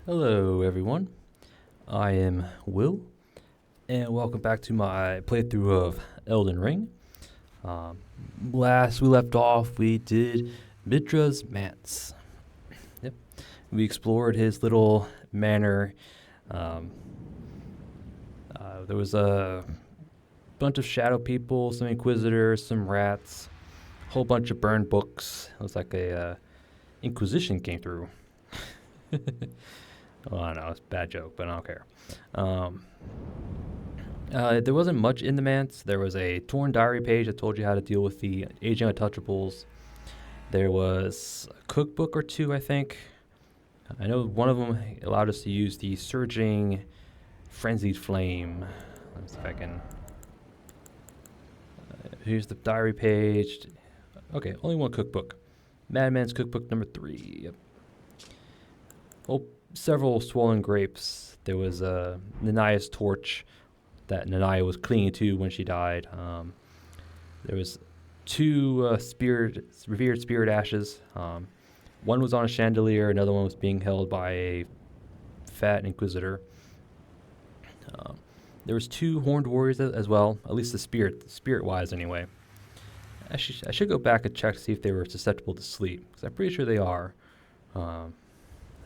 Hello, everyone. I am Will, and welcome back to my playthrough of Elden Ring. Um, Last we left off, we did Midra's Manse. Yep, we explored his little manor. Um, there was a bunch of shadow people, some inquisitors, some rats, a whole bunch of burned books. It was like a Inquisition came through. Oh, I know, it's a bad joke, but I don't care. Um, there wasn't much in the manse. There was a torn diary page that told you how to deal with the aging untouchables. There was a cookbook or two, I think. I know one of them allowed us to use the surging frenzied flame. Let me see if I can. Here's the diary page. Okay, only one cookbook. Madman's cookbook number 3. Yep. Oh, several swollen grapes. There was Nanaya's torch that Nanaya was clinging to when she died. There was two revered spirit ashes. One was on a chandelier. Another one was being held by a fat inquisitor. There was 2 horned warriors as well, at least the spirit-wise anyway. I should go back and check to see if they were susceptible to sleep, because I'm pretty sure they are.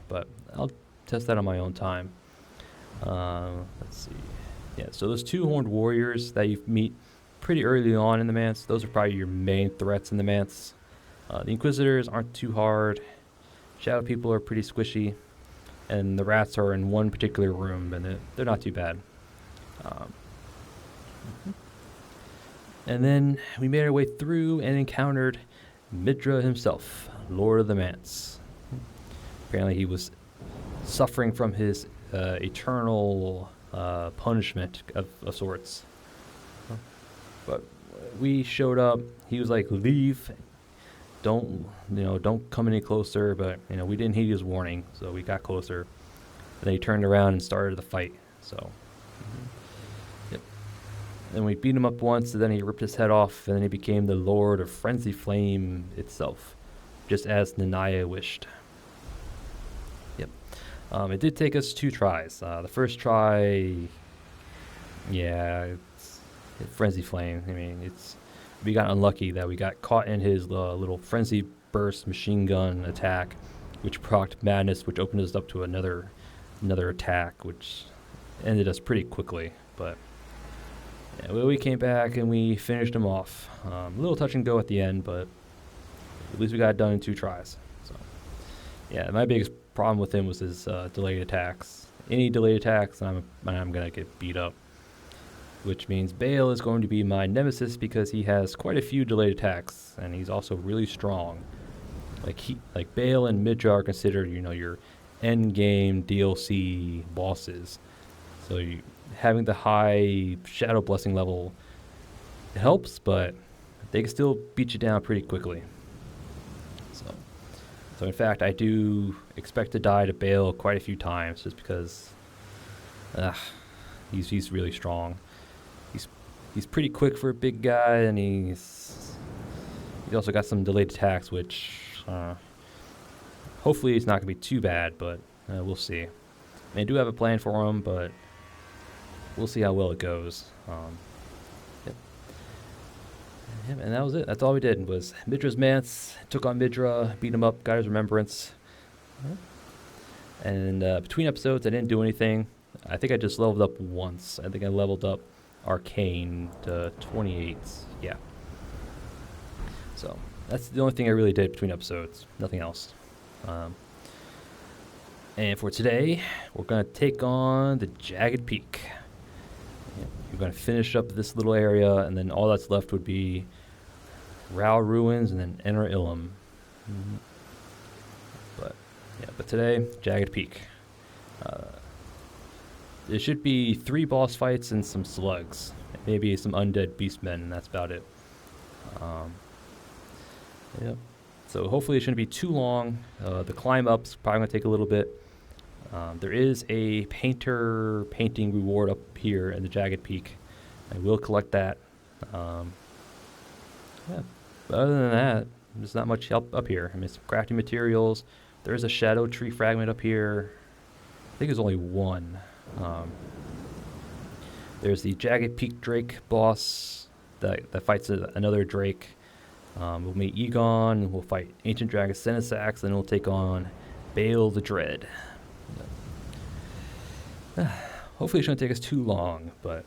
But I'll test that on my own time. Let's see. Yeah, so those 2 horned warriors that you meet pretty early on in the manse, those are probably your main threats in the manse. The inquisitors aren't too hard. Shadow people are pretty squishy. And the rats are in one particular room, and they're not too bad. And then we made our way through and encountered Midra himself, Lord of the Manse. Apparently he was suffering from his eternal punishment of sorts. But we showed up. He was like, "Leave! Don't come any closer." But we didn't heed his warning, so we got closer. And then he turned around and started the fight. So, yep. Then we beat him up once, and then he ripped his head off, and then he became the Lord of Frenzy Flame itself, just as Nanaya wished. It did take us 2 tries. The first try, it's Frenzy Flame. I mean, we got unlucky that we got caught in his little Frenzy Burst machine gun attack, which procced Madness, which opened us up to another attack, which ended us pretty quickly. But yeah, we came back and we finished him off. A little touch and go at the end, but at least we got it done in 2 tries. So yeah, my biggest problem with him was his delayed attacks. Any delayed attacks, I'm gonna get beat up. Which means Bayle is going to be my nemesis because he has quite a few delayed attacks, and he's also really strong. Like Bayle and Midra are considered, your end game DLC bosses. So having the high Shadow Blessing level helps, but they can still beat you down pretty quickly. So in fact, I do expect to die to Bayle quite a few times, just because he's really strong. He's pretty quick for a big guy, and he's also got some delayed attacks, which hopefully it's not going to be too bad, but we'll see. I do have a plan for him, but we'll see how well it goes. Yep, and that was it. That's all we did was Midra's Manse, took on Midra, beat him up, got his remembrance. And between episodes, I didn't do anything. I think I just leveled up once. I think I leveled up Arcane to 28. Yeah. So that's the only thing I really did between episodes. Nothing else. And for today, we're going to take on the Jagged Peak. We're going to finish up this little area, and then all that's left would be Rao Ruins and then Enter Ilum. But today, Jagged Peak. There should be 3 boss fights and some slugs. Maybe some undead beastmen, and that's about it. Yep. So hopefully it shouldn't be too long. The climb up's probably going to take a little bit. There is a painter painting reward up here in the Jagged Peak. I will collect that. But other than that, there's not much help up here. I mean, some crafting materials. There's a shadow tree fragment up here. think there's only one. There's the Jagged Peak Drake boss that fights another Drake. We'll meet Egon, we'll fight Ancient Dragon Sinisax, and we'll take on Bayle the Dread. Hopefully it shouldn't take us too long, but...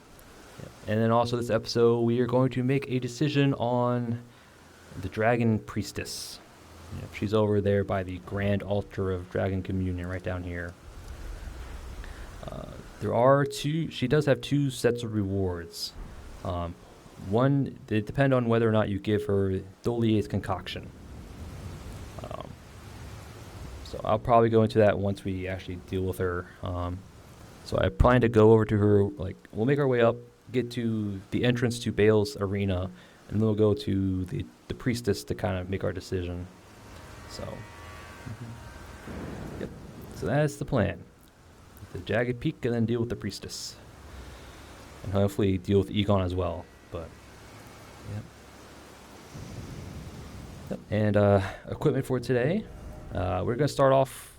Yeah. And then also this episode, we are going to make a decision on the Dragon Priestess. She's over there by the Grand Altar of Dragon Communion, right down here. She does have two sets of rewards. One, they depend on whether or not you give her Dolier's concoction. So I'll probably go into that once we actually deal with her. So I plan to go over to her, we'll make our way up, get to the entrance to Bayle's arena, and then we'll go to the priestess to kind of make our decision. So, yep. So that's the plan. The Jagged Peak, and then deal with the priestess. And hopefully deal with Egon as well. But, yep. And equipment for today. We're going to start off.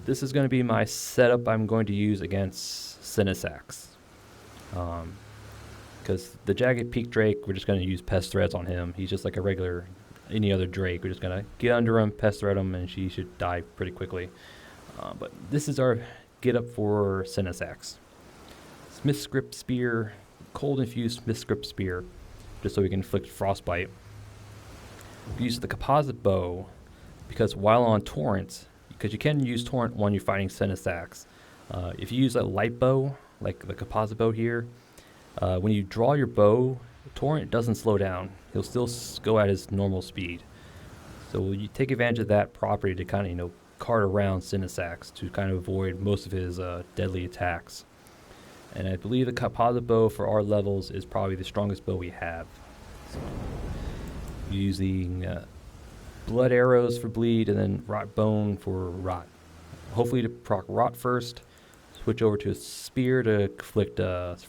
This is going to be my setup I'm going to use against Sinisax. Because the Jagged Peak Drake, we're just going to use Pest Threads on him. He's just like any other Drake. We're just going to get under him, Pest Thread him, and she should die pretty quickly. But this is our get up for Sinisax. Smith's Grip Spear, cold infused Smith's Grip Spear, just so we can inflict frostbite. We use the composite bow because while on Torrent, because you can use Torrent when you're fighting Sinisax. If you use a light bow, like the composite bow here, when you draw your bow, Torrent doesn't slow down. He'll still go at his normal speed. So you take advantage of that property to kind of, cart around Sinisax to kind of avoid most of his deadly attacks. And I believe the composite bow for our levels is probably the strongest bow we have. So using blood arrows for bleed and then rot bone for rot. Hopefully to proc rot first, switch over to a spear to inflict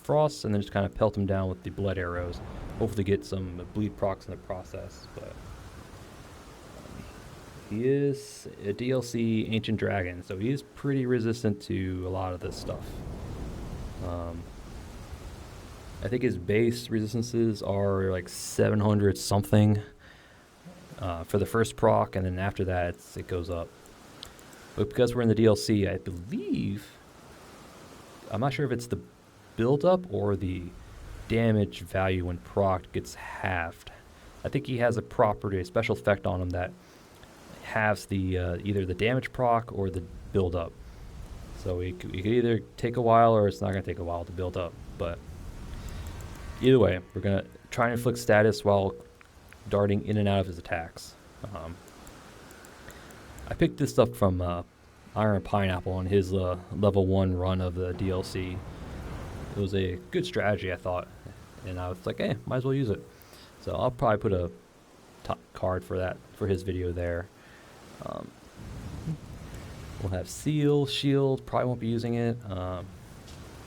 frost, and then just kind of pelt him down with the blood arrows. Hopefully get some bleed procs in the process. But he is a DLC Ancient Dragon, so he is pretty resistant to a lot of this stuff. I think his base resistances are like 700 something for the first proc, and then after that it goes up. But because we're in the DLC, I believe, I'm not sure if it's the build up or the damage value when proc gets halved. I think he has a property, a special effect on him that halves the either the damage proc or the build up. So it could either take a while or it's not going to take a while to build up. But either way, we're going to try and inflict status while darting in and out of his attacks. I picked this up from Iron Pineapple on his level 1 run of the DLC. It was a good strategy, I thought. And I was like, might as well use it. So I'll probably put a top card for that, for his video there. We'll have Seal, Shield, probably won't be using it.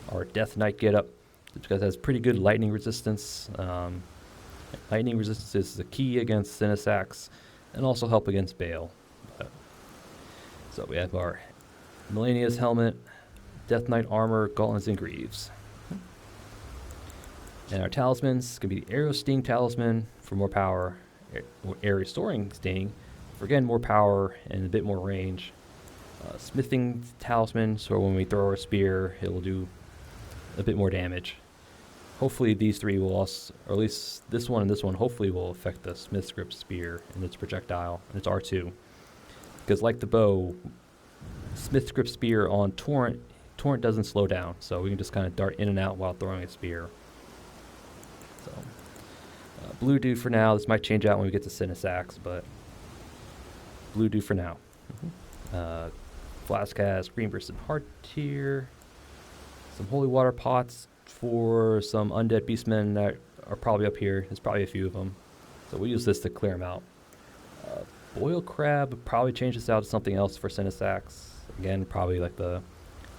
Our Death Knight get up, because it has pretty good lightning resistance. Lightning resistance is the key against Sinisax, and also help against Bayle. So we have our Millennia's Helmet, Death Knight Armor, Gauntlets, and Greaves. And our talismans can be the Arrow Sting Talisman for more power, Air Restoring Sting for again more power and a bit more range. Smithing Talisman, so when we throw our spear, it will do a bit more damage. Hopefully these three will also, or at least this one and this one, hopefully will affect the Smith's Grip Spear and its projectile, and its R2. Because like the bow, Smith's Grip Spear on Torrent doesn't slow down, so we can just kind of dart in and out while throwing a spear. So, blue do for now. This might change out when we get to Sinisax, but blue do for now. Flask has Green Burst and Heart Tier. Some Holy Water Pots for some Undead Beastmen that are probably up here. There's probably a few of them. So we'll use this to clear them out. Boil Crab, probably change this out to something else for Sinisax. Again, probably like the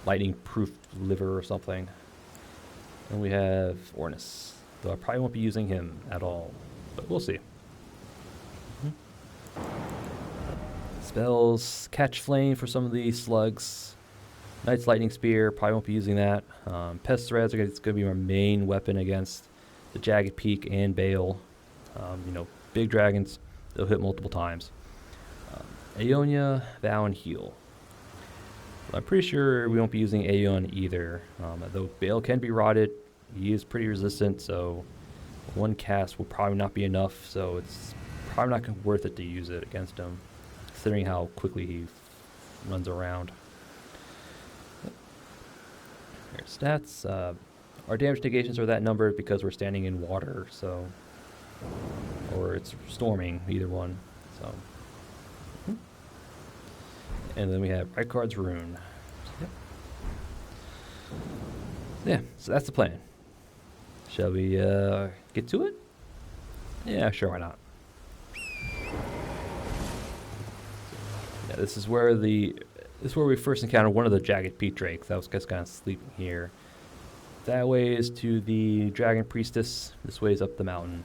lightning proof liver or something. And we have Ornus, though I probably won't be using him at all, but we'll see. Spells, Catch Flame for some of these slugs. Knight's Lightning Spear, probably won't be using that. Pest Threads, it's going to be our main weapon against the Jagged Peak and Bayle. Big dragons, they'll hit multiple times. Aeonia, Vow, and Heal. I'm pretty sure we won't be using Aeon either. Though Bayle can be rotted, he is pretty resistant, so one cast will probably not be enough, so it's probably not worth it to use it against him, considering how quickly he runs around. Here, stats. Our damage negations are that number because we're standing in water, so, or it's storming, either one. So, and then we have Rykard's Rune. Yep. Yeah, so that's the plan. Shall we get to it? Yeah, sure, why not? Yeah, this is where we first encountered one of the Jagged Peak Drakes. That was just kind of sleeping here. That way is to the Dragon Priestess. This way is up the mountain.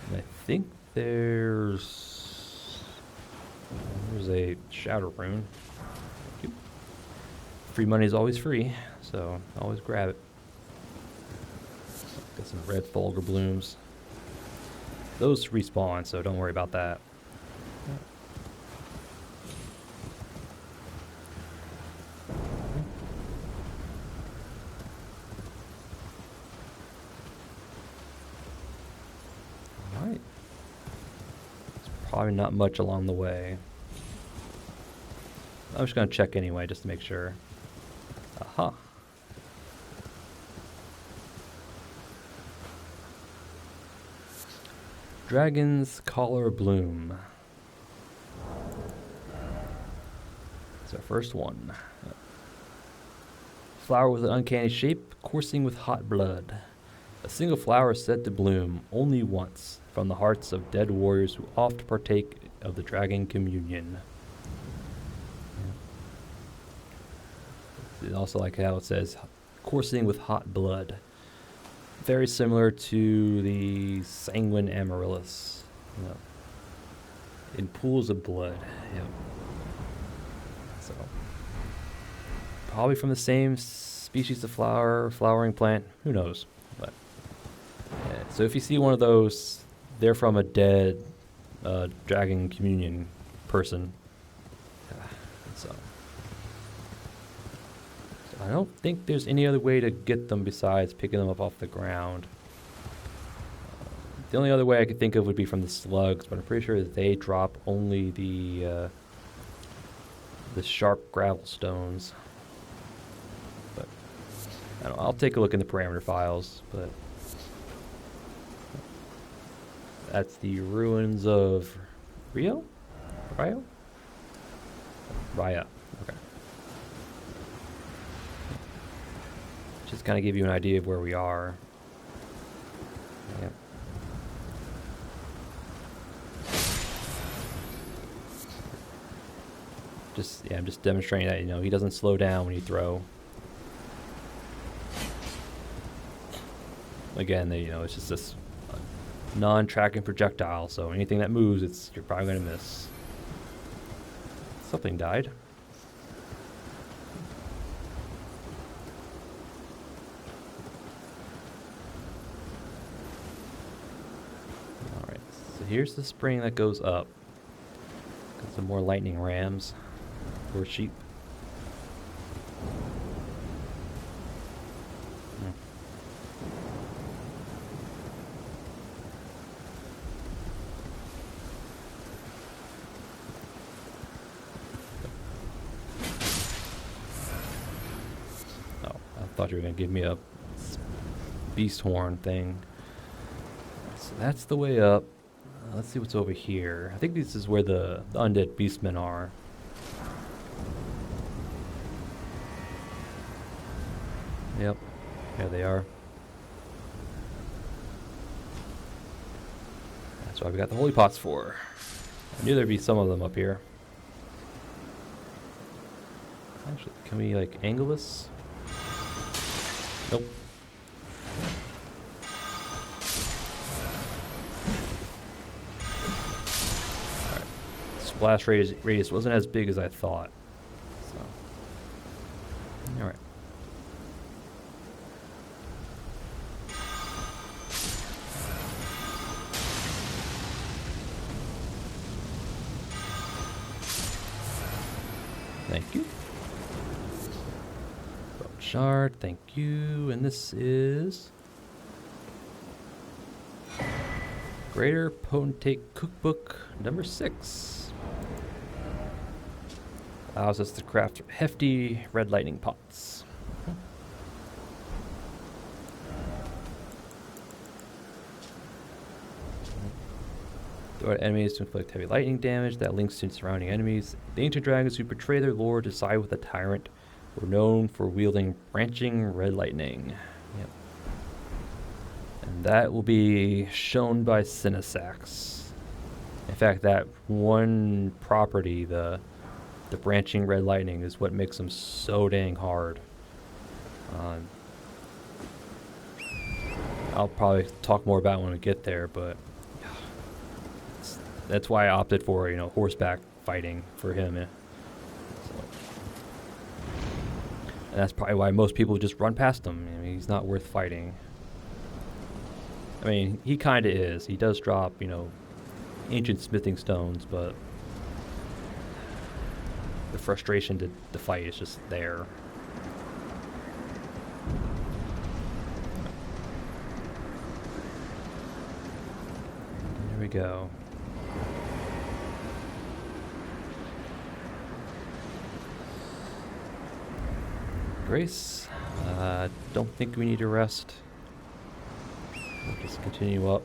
And I think there's a Shadow Rune. Free money is always free, so always grab it. Got some red Fulgur Blooms. Those respawn, so don't worry about that. Alright. There's probably not much along the way. I'm just going to check anyway, just to make sure. Aha. Dragon's Collar Bloom. It's our first one. Flower with an uncanny shape, coursing with hot blood. A single flower is said to bloom only once from the hearts of dead warriors who oft partake of the dragon communion. I also like how it says coursing with hot blood. Very similar to the Sanguine Amaryllis. Yep. In pools of blood. Yep. So probably from the same species of flowering plant. Who knows? But yeah. So if you see one of those, they're from a dead dragon communion person. So I don't think there's any other way to get them besides picking them up off the ground. The only other way I could think of would be from the slugs, but I'm pretty sure that they drop only the sharp gravel stones. But I don't know, I'll take a look in the parameter files. But that's the ruins of Raya. Okay. Just kind of give you an idea of where we are. Yep. I'm just demonstrating that, he doesn't slow down when you throw. Again, it's just this non-tracking projectile, so anything that moves, you're probably going to miss. Something died. Here's the spring that goes up. Got some more lightning rams or sheep. Oh, I thought you were going to give me a beast horn thing. So that's the way up. Let's see what's over here. I think this is where the undead beastmen are. Yep, there they are. That's why we got the holy pots for. I knew there'd be some of them up here. Actually, can we angle this? Nope. blast radius wasn't as big as I thought. So, all right. Thank you. Shard, thank you. And this is Greater Potentate Cookbook number 6. Allows us to craft hefty red lightning pots. Throw at enemies to inflict heavy lightning damage that links to surrounding enemies. The ancient dragons who betray their lord to side with the tyrant were known for wielding branching red lightning. Yep. And that will be shown by Cinesax. In fact, that one property, the branching red lightning, is what makes them so dang hard. I'll probably talk more about it when we get there, but that's why I opted for, horseback fighting for him. And that's probably why most people just run past him. I mean, he's not worth fighting. I mean, he kind of is. He does drop, ancient smithing stones, but the frustration to fight is just there. There we go. Grace, don't think we need to rest. We'll just continue up.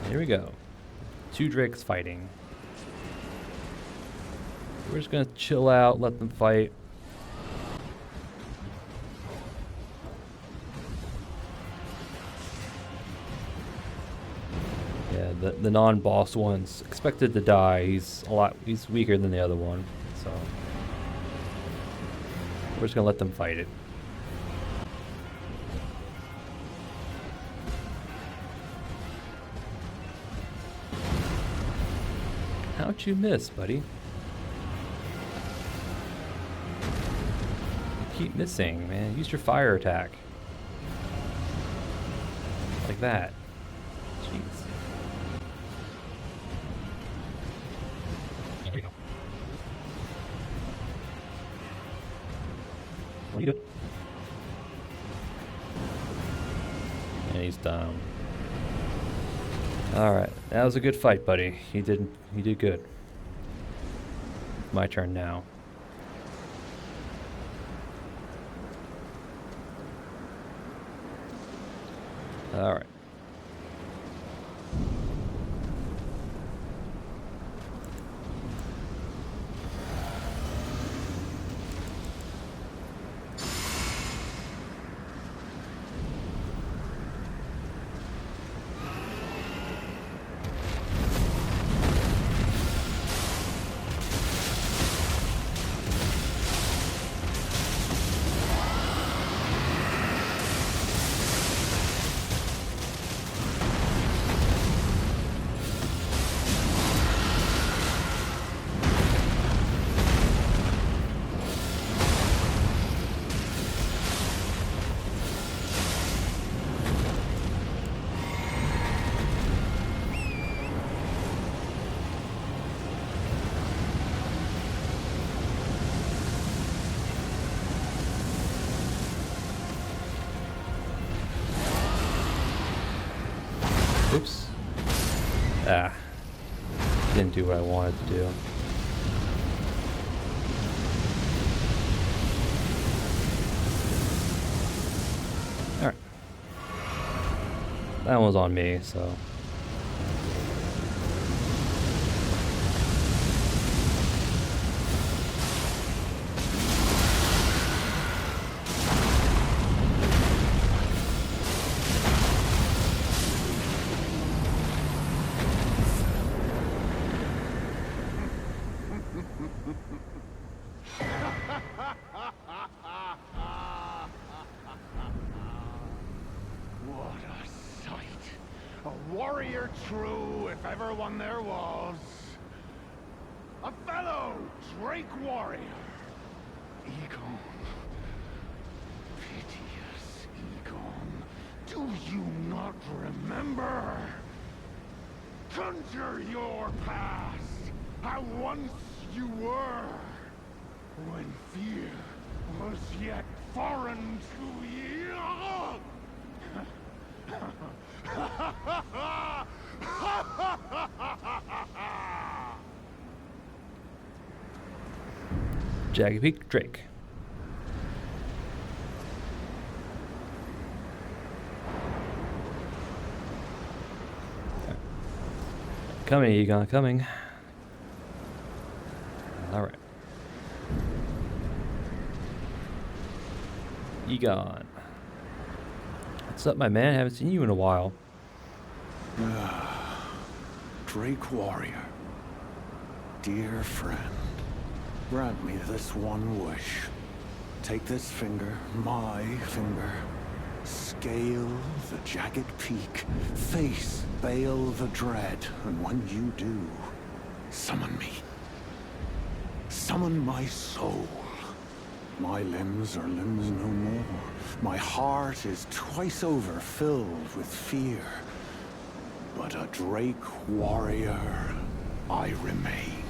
Here we go. 2 drakes fighting. We're just gonna chill out, let them fight. The non-boss one's expected to die. He's weaker than the other one, so we're just gonna let them fight it. How'd you miss, buddy? You keep missing, man. Use your fire attack. Like that. Jeez. What are you doing? And he's down. Alright, that was a good fight, buddy. You did good. My turn now. Alright. Oops. Ah. Didn't do what I wanted to do. Alright. That one was on me, so. warrior true, if ever one there was. A fellow Drake warrior. Egon. Piteous Egon. Do you not remember? Conjure your past, how once you were, when fear was yet foreign to ye. Jagged Peak Drake. Coming, Egon, coming. Alright. Egon. What's up, my man? Haven't seen you in a while. Drake warrior. Dear friend, grant me this one wish. Take this finger, my finger. Scale the jagged peak, face Bayle the dread, and when you do, summon me. Summon my soul. My limbs are limbs no more. My heart is twice over filled with fear. But a Drake warrior I remain,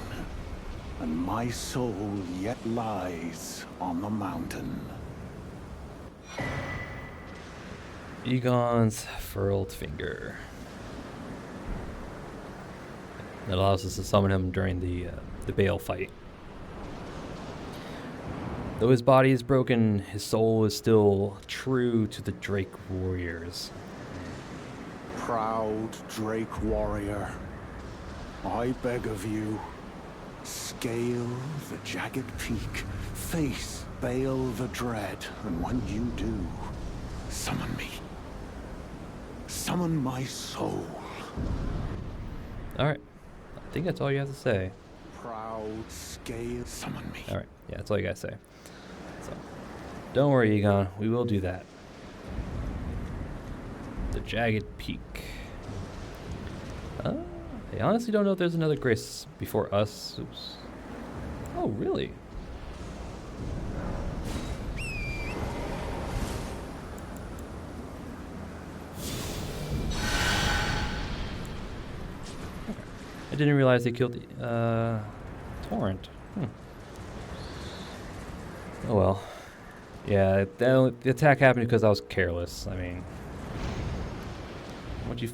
and my soul yet lies on the mountain. Egon's furled finger. That allows us to summon him during the Bayle fight. Though his body is broken, his soul is still true to the Drake warriors. Proud Drake warrior, I beg of you, scale the jagged peak, face Bayle the dread, and when you do, summon me. Summon my soul. Alright. I think that's all you have to say. Proud scale, summon me. Alright. Yeah, that's all you gotta say. So, don't worry, Egon. We will do that. The Jagged Peak. I honestly don't know if there's another grace before us. Oops. Oh, really? I didn't realize they killed the Torrent. Oh well. Yeah, the attack happened because I was careless. I mean, once you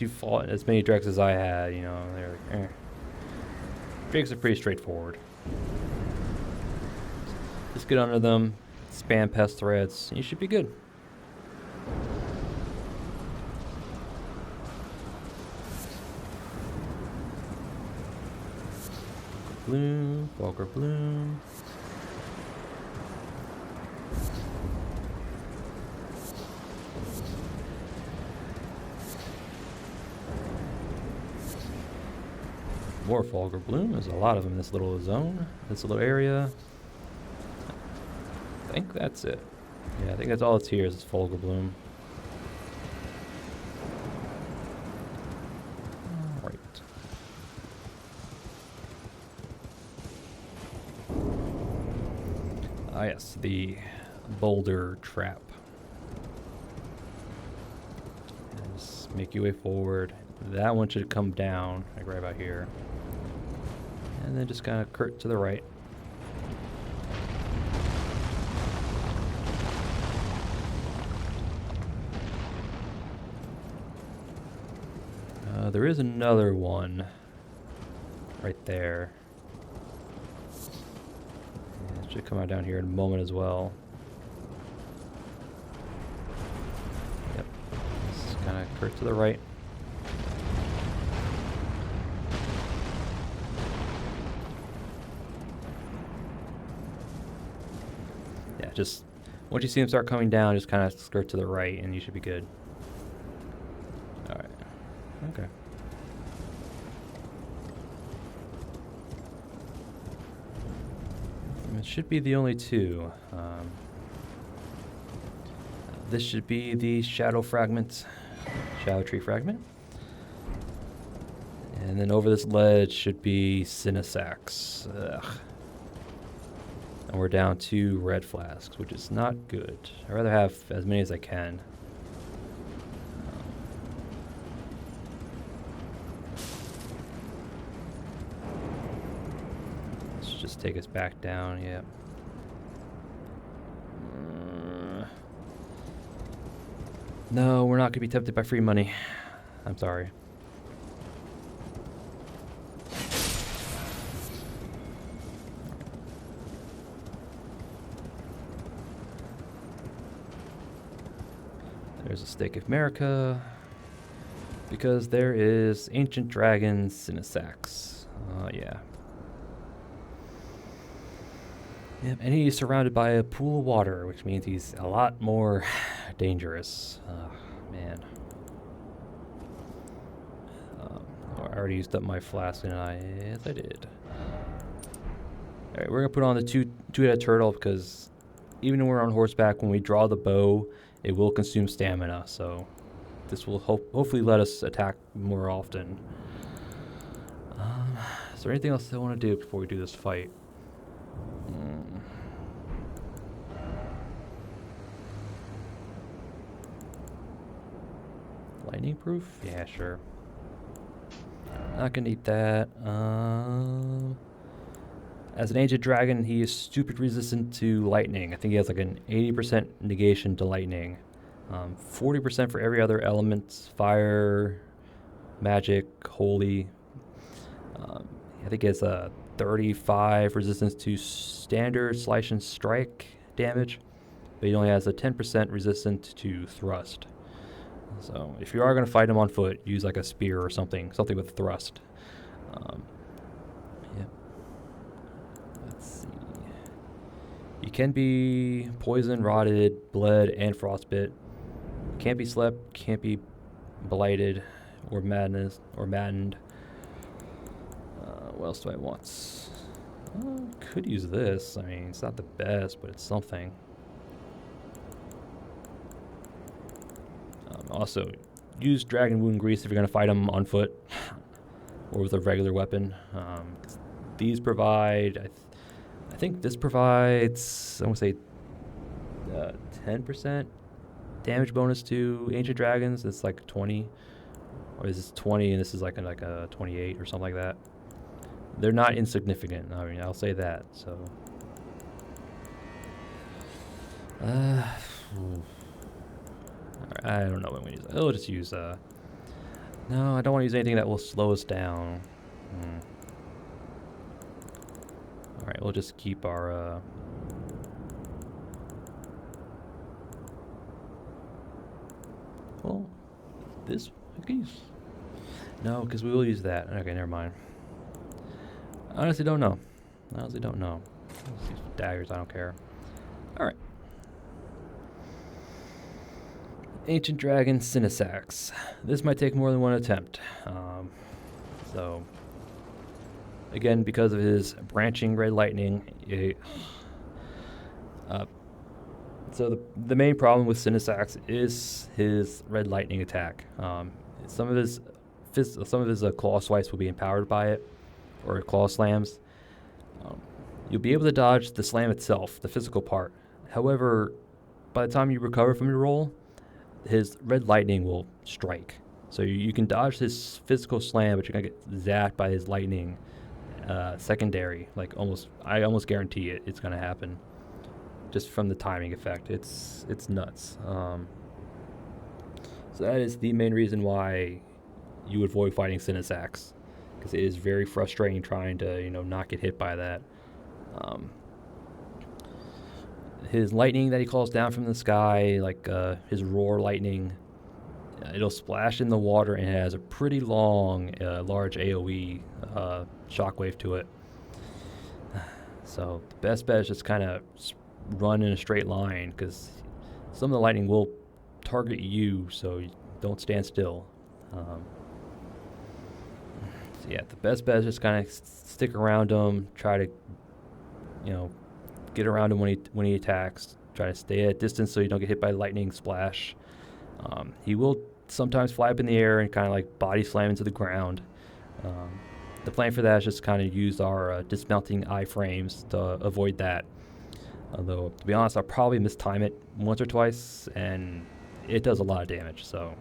fought as many Drakes as I had, you know, they're like, eh. Drakes are pretty straightforward. Just get under them, spam pest threads, and you should be good. Bloom, Vulgar Bloom. More Vulgar Bloom. There's a lot of them in this little zone, this little area. I think that's it. Yeah, I think that's all it's here is Vulgar Bloom. Alright. Ah yes, the boulder trap. And just make your way forward. That one should come down, like right about here. And then just kind of curt to the right. There is another one right there. Yeah, it should come out down here in a moment as well. Yep. Just kind of curt to the right. Yeah, just once you see them start coming down, just kind of skirt to the right and you should be good. Alright. Okay. It should be the only two. This should be the Shadow Fragment. Shadow Tree Fragment. And then over this ledge should be Cinesax. Ugh. And we're down 2 red flasks, which is not good. I'd rather have as many as I can. Let's just take us back down, yeah. No, we're not going to be tempted by free money. I'm sorry. There's a Stake of America. Because there is Ancient Dragon Cinesax. Yeah. Yep, and he's surrounded by a pool of water, which means he's a lot more dangerous. Man. I already used up my flask, and yes, I did. Alright, we're going to put on the two-headed turtle, because even when we're on horseback, when we draw the bow, it will consume stamina, so this will hopefully let us attack more often. Is there anything else I want to do before we do this fight? Lightning proof? Yeah, sure. Not gonna need that. As an ancient dragon, he is stupid resistant to lightning. I think he has like an 80% negation to lightning. 40% for every other element: fire, magic, holy. I think he has a 35 resistance to standard slash and strike damage, but he only has a 10% resistance to thrust. So if you are going to fight him on foot, use like a spear or something with thrust. Yeah. Let's see. You can be poisoned, rotted, bled, and frostbit. Can't be slept, can't be blighted, or maddened. What else do I want? Could use this. I mean, it's not the best, but it's something. Also, use Dragon Wound Grease if you're going to fight them on foot or with a regular weapon. These provide, I think this provides, I want to say 10% damage bonus to Ancient Dragons. It's like 20, or is this 20 and this is like a 28 or something like that. They're not insignificant. I mean, I'll say that. So, I don't know when we use it. I'll just use, no, I don't want to use anything that will slow us down. Alright, we'll just keep our, well, this, I can use, no, because we will use that. Okay, never mind. Honestly don't know. Let's use daggers, I don't care. Alright. Ancient Dragon Cinesax. This might take more than one attempt. So, again, because of his branching red lightning, so the main problem with Cinesax is his red lightning attack. Some of his claw swipes will be empowered by it, or claw slams. You'll be able to dodge the slam itself, the physical part. However, by the time you recover from your roll, his red lightning will strike. So you can dodge his physical slam, but you're gonna get zapped by his lightning secondary. Like I almost guarantee it's gonna happen, just from the timing effect. It's nuts. So that is the main reason why you avoid fighting Cinesax, because it is very frustrating trying to not get hit by that. His lightning that he calls down from the sky, like his roar lightning, it'll splash in the water and it has a pretty long, large AoE shockwave to it. So the best bet is just kind of run in a straight line, because some of the lightning will target you, so don't stand still. So yeah, the best bet is just kind of stick around him, try to get around him when he attacks. Try to stay at distance so you don't get hit by lightning splash. He will sometimes fly up in the air and kind of like body slam into the ground. The plan for that is just kind of use our dismounting iframes to avoid that. Although, to be honest, I'll probably mistime it once or twice, and it does a lot of damage, so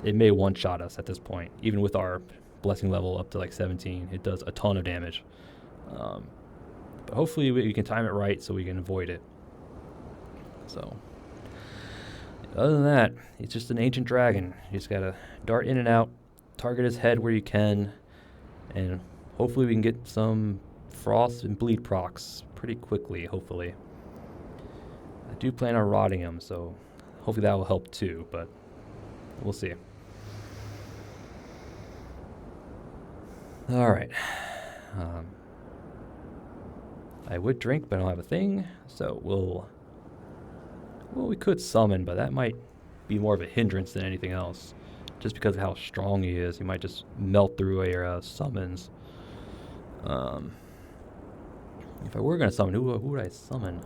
it may one-shot us at this point. Even with our blessing level up to like 17, it does a ton of damage. But hopefully we can time it right so we can avoid it. So, other than that, it's just an ancient dragon. You just gotta dart in and out, target his head where you can, and hopefully we can get some frost and bleed procs pretty quickly, hopefully. I do plan on rotting him, so hopefully that will help too, but we'll see. Alright. I would drink, but I don't have a thing, so well, we could summon, but that might be more of a hindrance than anything else. Just because of how strong he is, he might just melt through your summons. If I were going to summon, who would I summon?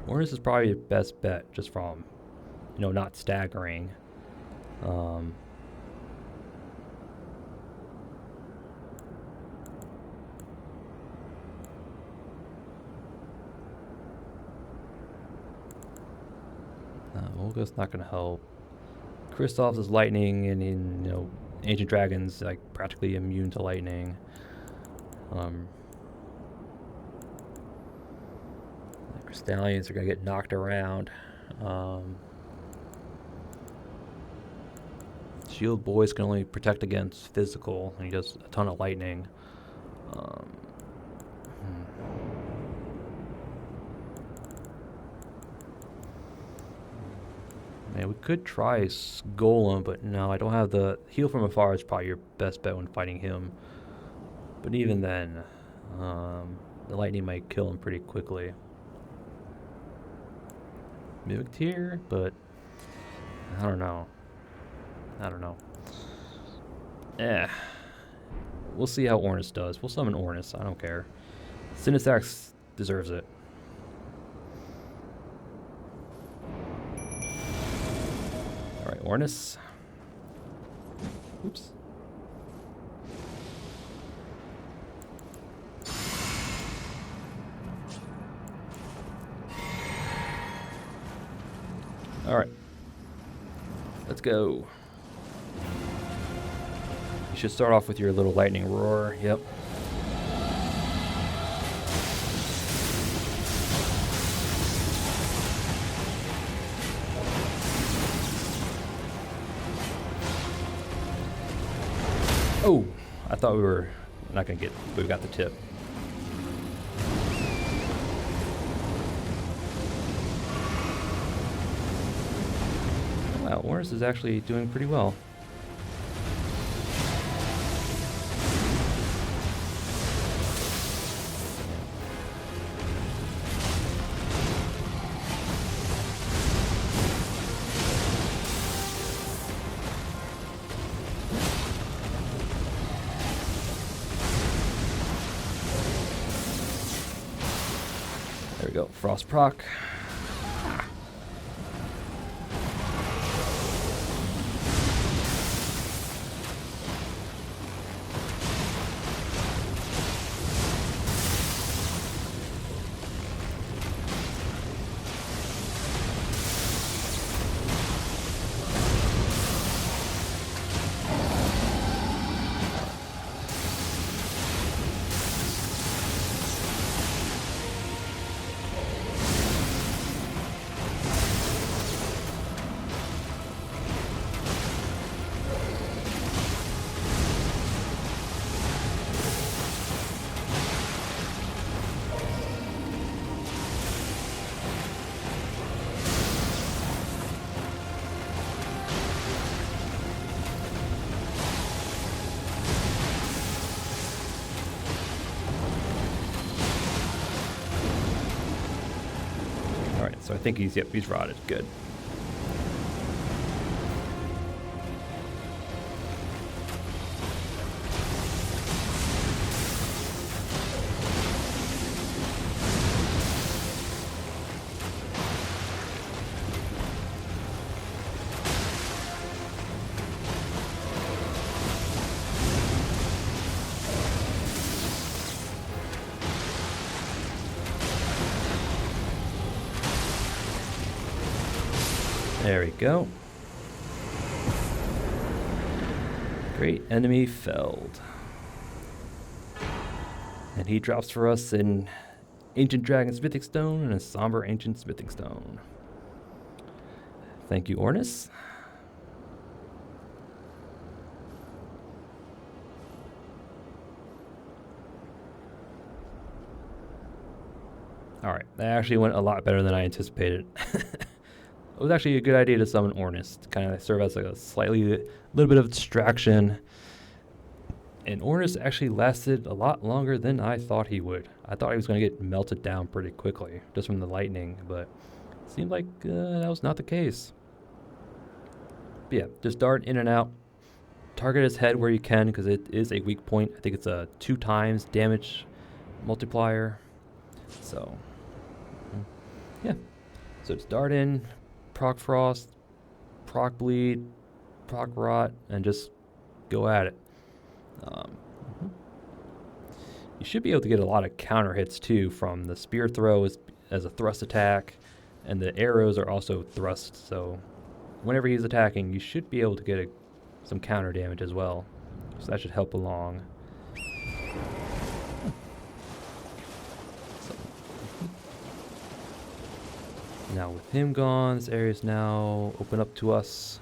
Ornus is probably your best bet, just from, not staggering. Olga's not going to help. Kristoff's is lightning, and ancient dragons like practically immune to lightning. The Crystallians are going to get knocked around. Shield Boys can only protect against physical, and he does a ton of lightning. Man, we could try Golem, but no, I don't have the heal from afar is probably your best bet when fighting him. But even then, the lightning might kill him pretty quickly. Mimic Tier, but I don't know. We'll see how Ornus does. We'll summon Ornus. I don't care. Sinisax deserves it. Alright, Ornus. Oops. Alright. Let's go. You should start off with your little lightning roar. Yep. Oh, I thought we were not going to get, but we got the tip. Wow, Ornus is actually doing pretty well. There we go, Frost proc. So I think he's rotted. Good. There we go. Great enemy felled. And he drops for us an Ancient Dragon Smithing Stone and a Somber Ancient Smithing Stone. Thank you, Ornis. Alright, that actually went a lot better than I anticipated. It was actually a good idea to summon Ornis to kind of serve as like a little bit of distraction. And Ornis actually lasted a lot longer than I thought he would. I thought he was going to get melted down pretty quickly just from the lightning, but it seemed like that was not the case. But yeah, just dart in and out. Target his head where you can because it is a weak point. I think it's a 2 times damage multiplier. So, yeah. So it's dart in, proc frost, proc bleed, proc rot, and just go at it. You should be able to get a lot of counter hits too from the spear throw as a thrust attack, and the arrows are also thrust. So whenever he's attacking, you should be able to get some counter damage as well. So that should help along. Now with him gone, this area is now open up to us.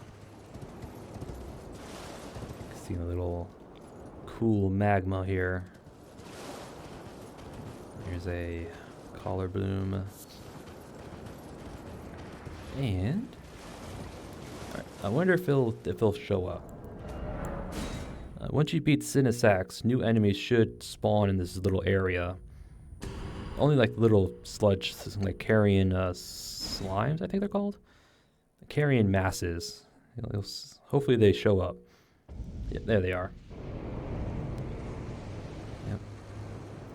See a little cool magma here. Here's a collar bloom. And right, I wonder if he'll show up. Once you beat Sinisax, new enemies should spawn in this little area. Only like little sludge, like carrion slimes, I think they're called. Carrion masses. Hopefully they show up. Yep, there they are. Yep.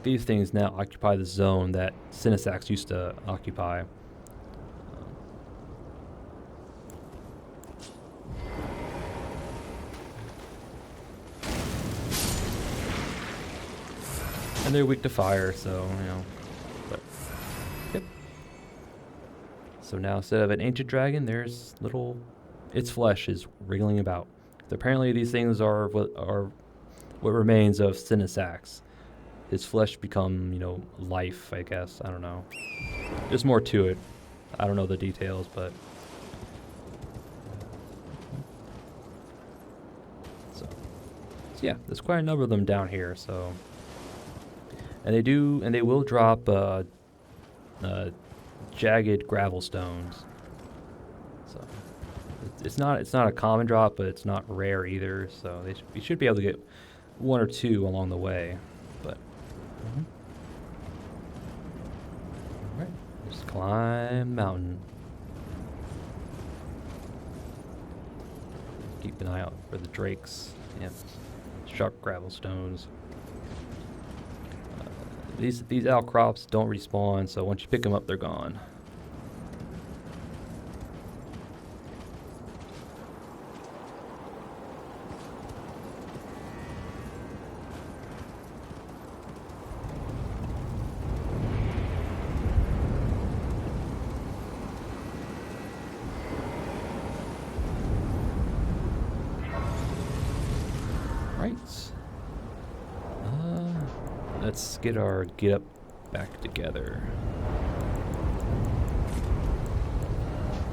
These things now occupy the zone that Sinisax used to occupy. And they're weak to fire, so, you know. But, yep. So now instead of an ancient dragon, there's its flesh is wriggling about. So apparently these things are what remains of Sinisax. His flesh become, life, I guess. I don't know. There's more to it. I don't know the details, but... So yeah, there's quite a number of them down here, so... And they will drop jagged gravel stones. So it's not a common drop, but it's not rare either. So you should be able to get 1 or 2 along the way. But all right, just climb mountain. Keep an eye out for the drakes. Yep, sharp gravel stones. These outcrops don't respawn, so once you pick them up, they're gone. Right. Let's get our get up back together.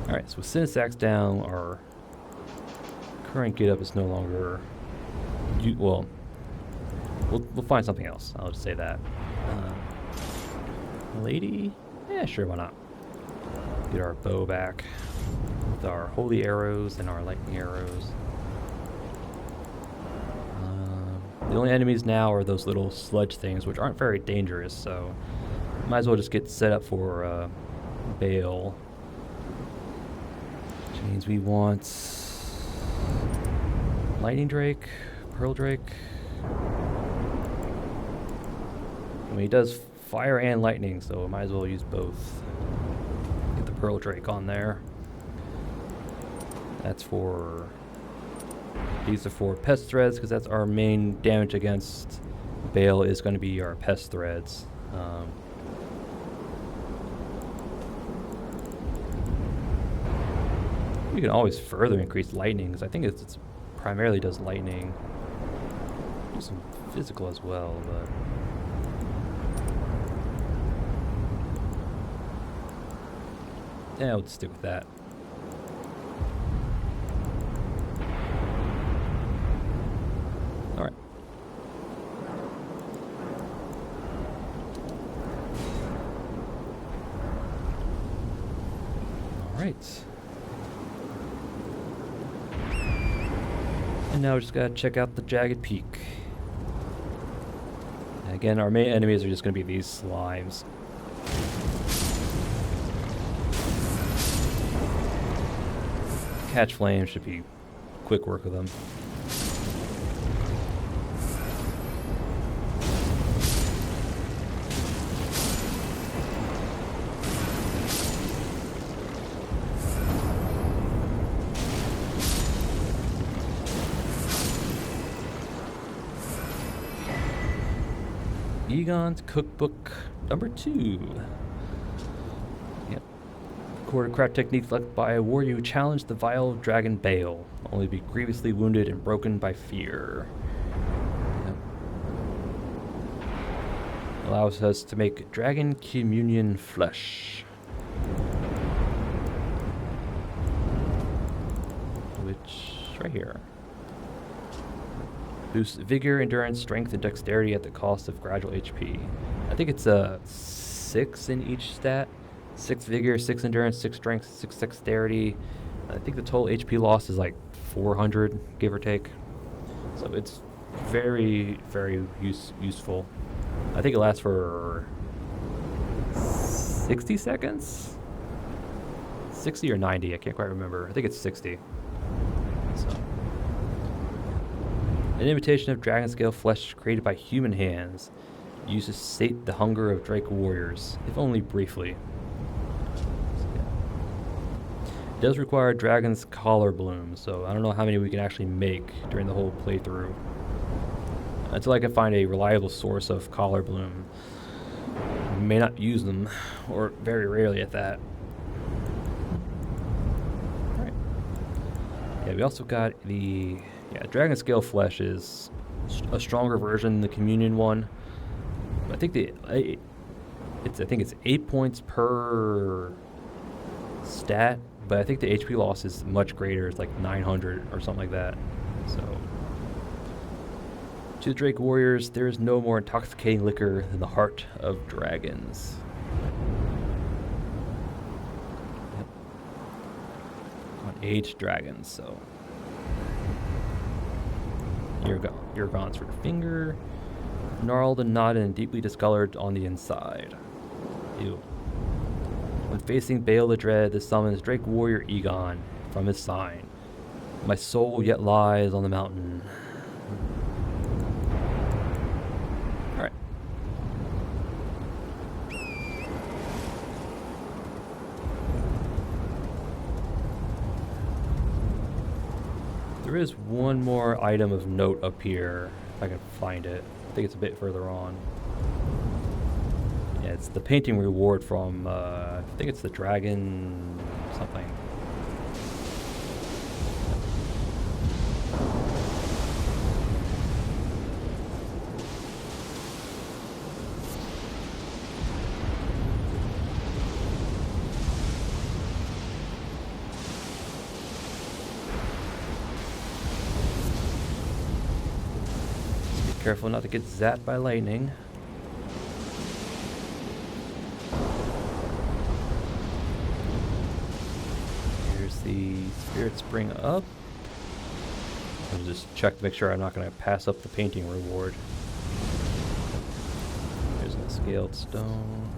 Alright, so with Sinisax down, our current get up is no longer... We'll find something else. I'll just say that. Lady? Yeah, sure, why not? Get our bow back with our holy arrows and our lightning arrows. The only enemies now are those little sludge things, which aren't very dangerous, so might as well just get set up for Bayle. Which means we want Lightning Drake, Pearl Drake. I mean, he does fire and lightning, so might as well use both. Get the Pearl Drake on there. That's for... These are for pest threads, because that's our main damage against Bayle is going to be our pest threads. We can always further increase lightning, because I think it's primarily does lightning. Do some physical as well, but... yeah, we'll just stick with that. Alright. Alright. And now we just gotta check out the Jagged Peak. And again, our main enemies are just gonna be these slimes. Catch Flame should be quick work with them. Egon's Cookbook number 2. Yep. Recorded craft technique left by a warrior who challenged the vile dragon Bayle, only to be grievously wounded and broken by fear. Yep. Allows us to make dragon communion flesh. Which, right here. Boosts vigor, endurance, strength, and dexterity at the cost of gradual HP. I think it's 6 in each stat. 6 vigor, 6 endurance, 6 strength, 6 dexterity. I think the total HP loss is like 400, give or take. So it's very, very useful. I think it lasts for 60 seconds? 60 or 90, I can't quite remember. I think it's 60. So. An imitation of dragon scale flesh created by human hands. Used to sate the hunger of Drake warriors, if only briefly. So, yeah. It does require dragon's collar bloom, so I don't know how many we can actually make during the whole playthrough. Until I can find a reliable source of collar bloom. We may not use them, or very rarely at that. Alright. Yeah, we also got the... yeah, dragon scale flesh is a stronger version than the communion one. I think it's 8 points per stat, but I think the HP loss is much greater. It's like 900 or something like that. So, to the Drake warriors, there is no more intoxicating liquor than the heart of dragons. Yep. On aged dragons, so. Urgon's for the finger. Gnarled and knotted and deeply discolored on the inside. Ew. When facing Bayle the Dread, this summons Drake Warrior Egon from his sign. My soul yet lies on the mountain. Alright. There is one more item of note up here, if I can find it. I think it's a bit further on. Yeah, it's the painting reward from, I think it's the dragon something. Careful not to get zapped by lightning. Here's the spirit spring up. I'll just check to make sure I'm not going to pass up the painting reward. Here's the scaled stone.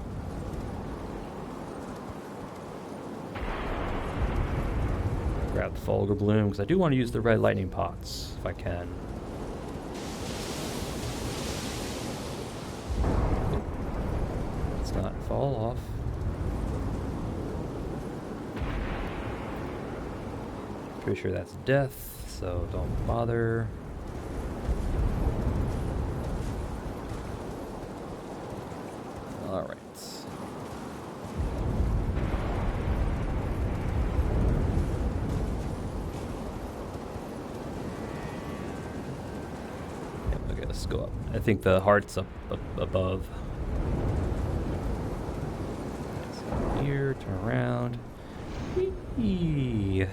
Grab the Fulgur Bloom, because I do want to use the red lightning pots, if I can. Not fall off. Pretty sure that's death, so don't bother. Alright. Okay, let's go up. I think the heart's up above. So here, turn around. Whee!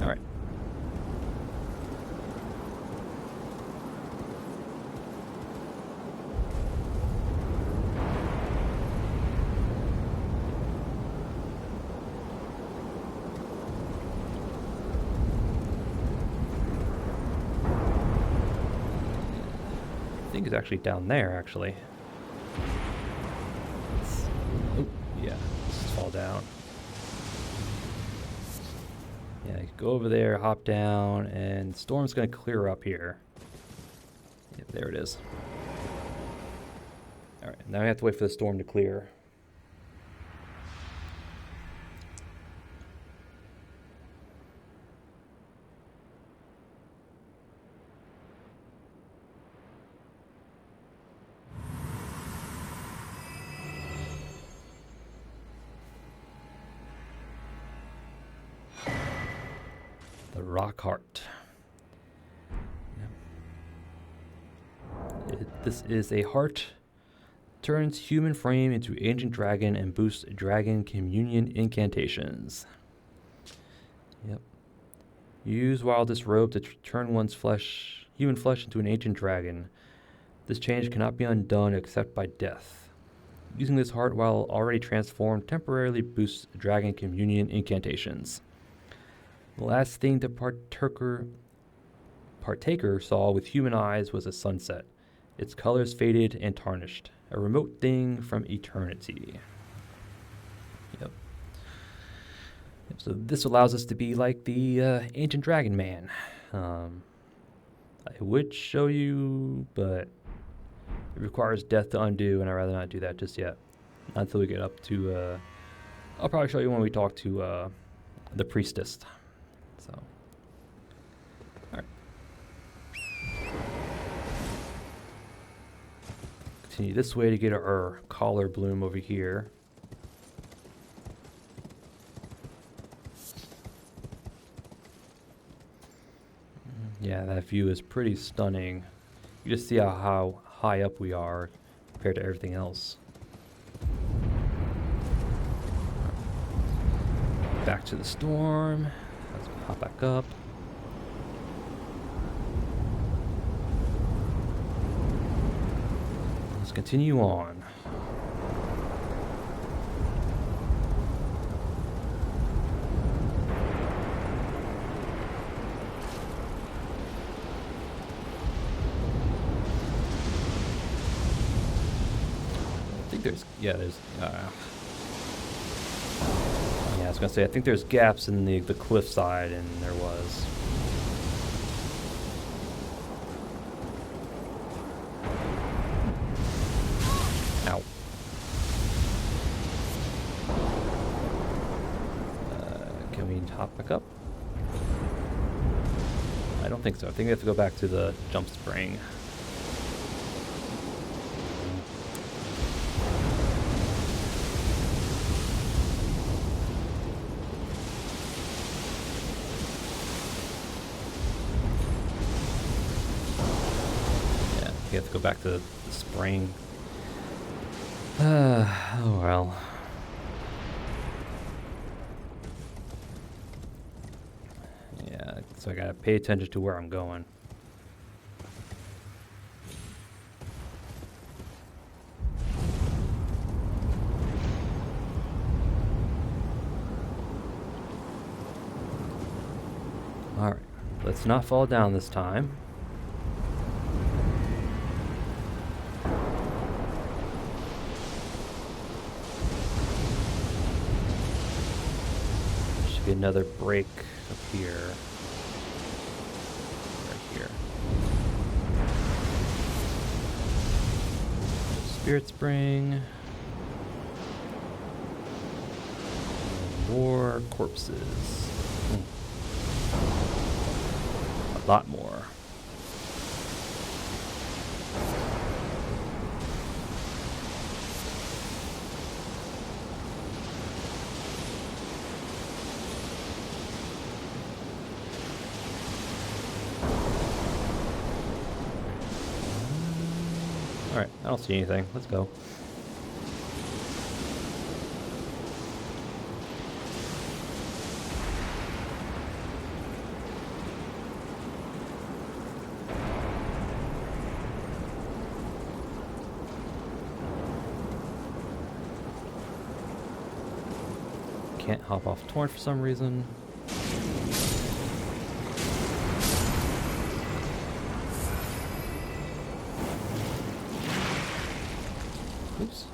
All right. I think it's actually down there, actually. Oh, yeah, let's just fall down. Yeah, go over there, hop down, and the storm's gonna clear up here. Yep, there it is. Alright, now we have to wait for the storm to clear. The rock heart. This is a heart. Turns human frame into ancient dragon and boosts dragon communion incantations. Yep. Use while this robe to turn one's human flesh into an ancient dragon. This change cannot be undone except by death. Using this heart while already transformed temporarily boosts dragon communion incantations. The last thing the partaker saw with human eyes was a sunset. Its colors faded and tarnished. A remote thing from eternity. Yep. So this allows us to be like the ancient dragon man. I would show you, but it requires death to undo, and I'd rather not do that just yet. Not until we get up to... I'll probably show you when we talk to the priestess. So, alright. Continue this way to get our collar bloom over here. Yeah, that view is pretty stunning. You just see how high up we are compared to everything else. Back to the storm. Let's hop back up. Let's continue on. I think there's, yeah, there's, yeah, I was gonna say, I think there's gaps in the cliff side, and there was. Ow. Can we hop back up? I don't think so. I think we have to go back to the jump spring. You have to go back to the spring. Oh well. Yeah, so I gotta pay attention to where I'm going. Alright, let's not fall down this time. Be another break up here. Right here. Spirit Spring. And more corpses. A lot more. Alright, I don't see anything. Let's go. Can't hop off torrent for some reason. Oops.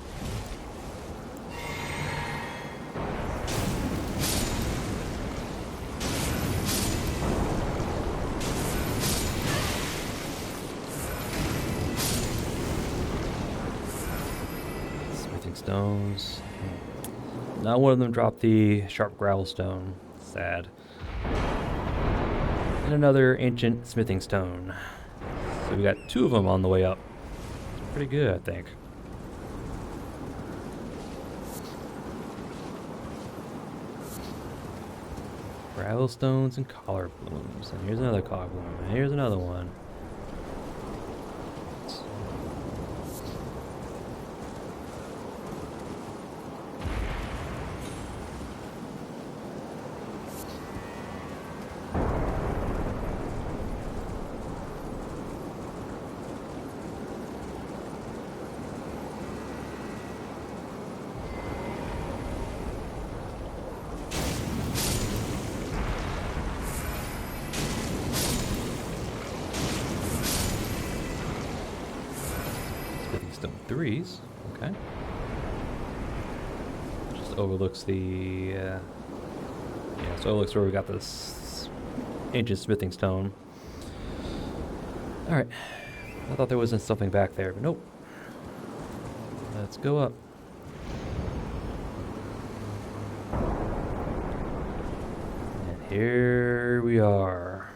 Smithing stones. Not one of them dropped the sharp gravel stone. Sad. And another ancient smithing stone. So we got 2 of them on the way up. Pretty good, I think. Gravel stones and collar blooms. And here's another collar bloom. And here's another one. Stone 3s, okay. Just overlooks the, yeah, so overlooks where we got this ancient smithing stone. Alright, I thought there wasn't something back there, but nope. Let's go up. And here we are.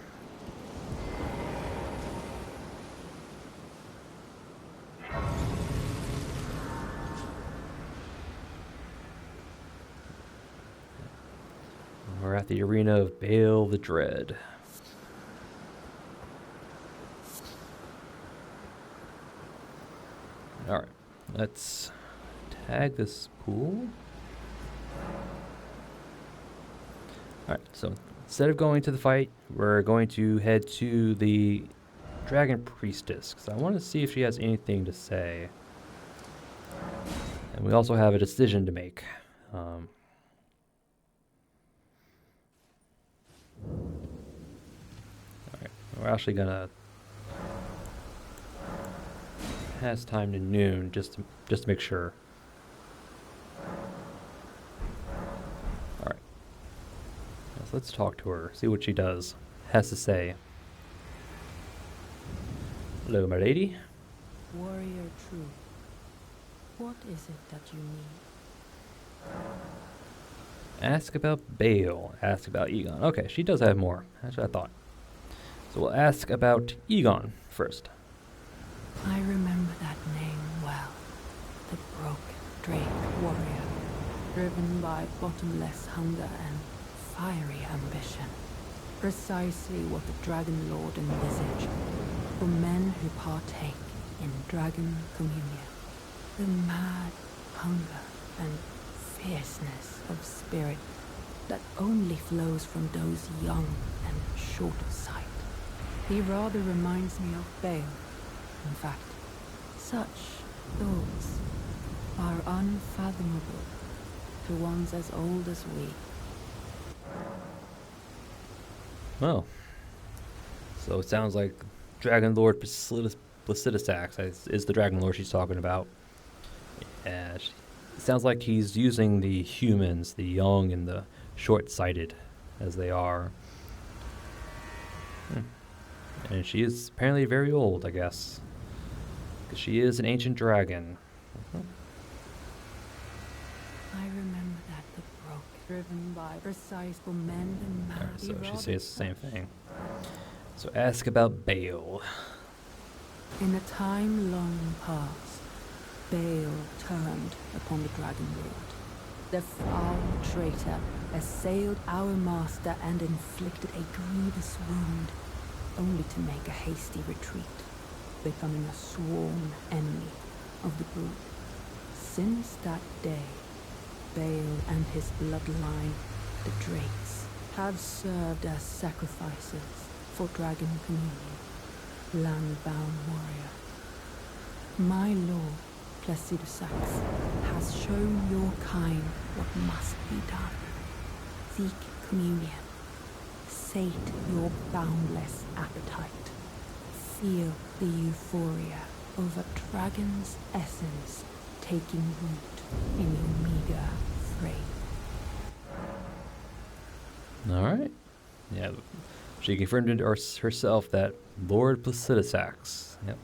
We're at the arena of Bayle the Dread. Alright, let's tag this pool. Alright, so instead of going to the fight, we're going to head to the Dragon Priestess, because I want to see if she has anything to say. And we also have a decision to make. Alright, we're actually gonna pass time to noon just to make sure. Alright. So let's talk to her, see what she has to say. Hello, my lady. Warrior true. What is it that you need? Ask about Bayle. Ask about Egon. Okay, she does have more. That's what I thought. So we'll ask about Egon first. I remember that name well. The broken Drake warrior, driven by bottomless hunger and fiery ambition. Precisely what the Dragon Lord envisaged for men who partake in dragon communion. The mad hunger and fierceness of spirit that only flows from those young and short of sight. He rather reminds me of Bayle. In fact, such thoughts are unfathomable to ones as old as we. Well, so it sounds like Dragon Lord Placidusax is the Dragon Lord she's talking about. And it sounds like he's using the humans, the young and the short-sighted, as they are. And she is apparently very old, I guess. Because she is an ancient dragon. I remember that the broke, driven by precise for men and mad. Alright, so she says the same thing. So ask about Bayle. In a time long past, Bayle turned upon the Dragon Lord. The foul traitor assailed our master and inflicted a grievous wound, only to make a hasty retreat. becoming a sworn enemy of the group. Since that day, Bayle and his bloodline, the Drakes, have served as sacrifices for Dragon Communion, land-bound warrior. My lord, Placidusax, has shown your kind what must be done. Seek communion. Sate your boundless appetite. Feel the euphoria over Dragon's essence taking root in your meager frame. Alright. Yeah. She confirmed it herself that Lord Placidusax, yep,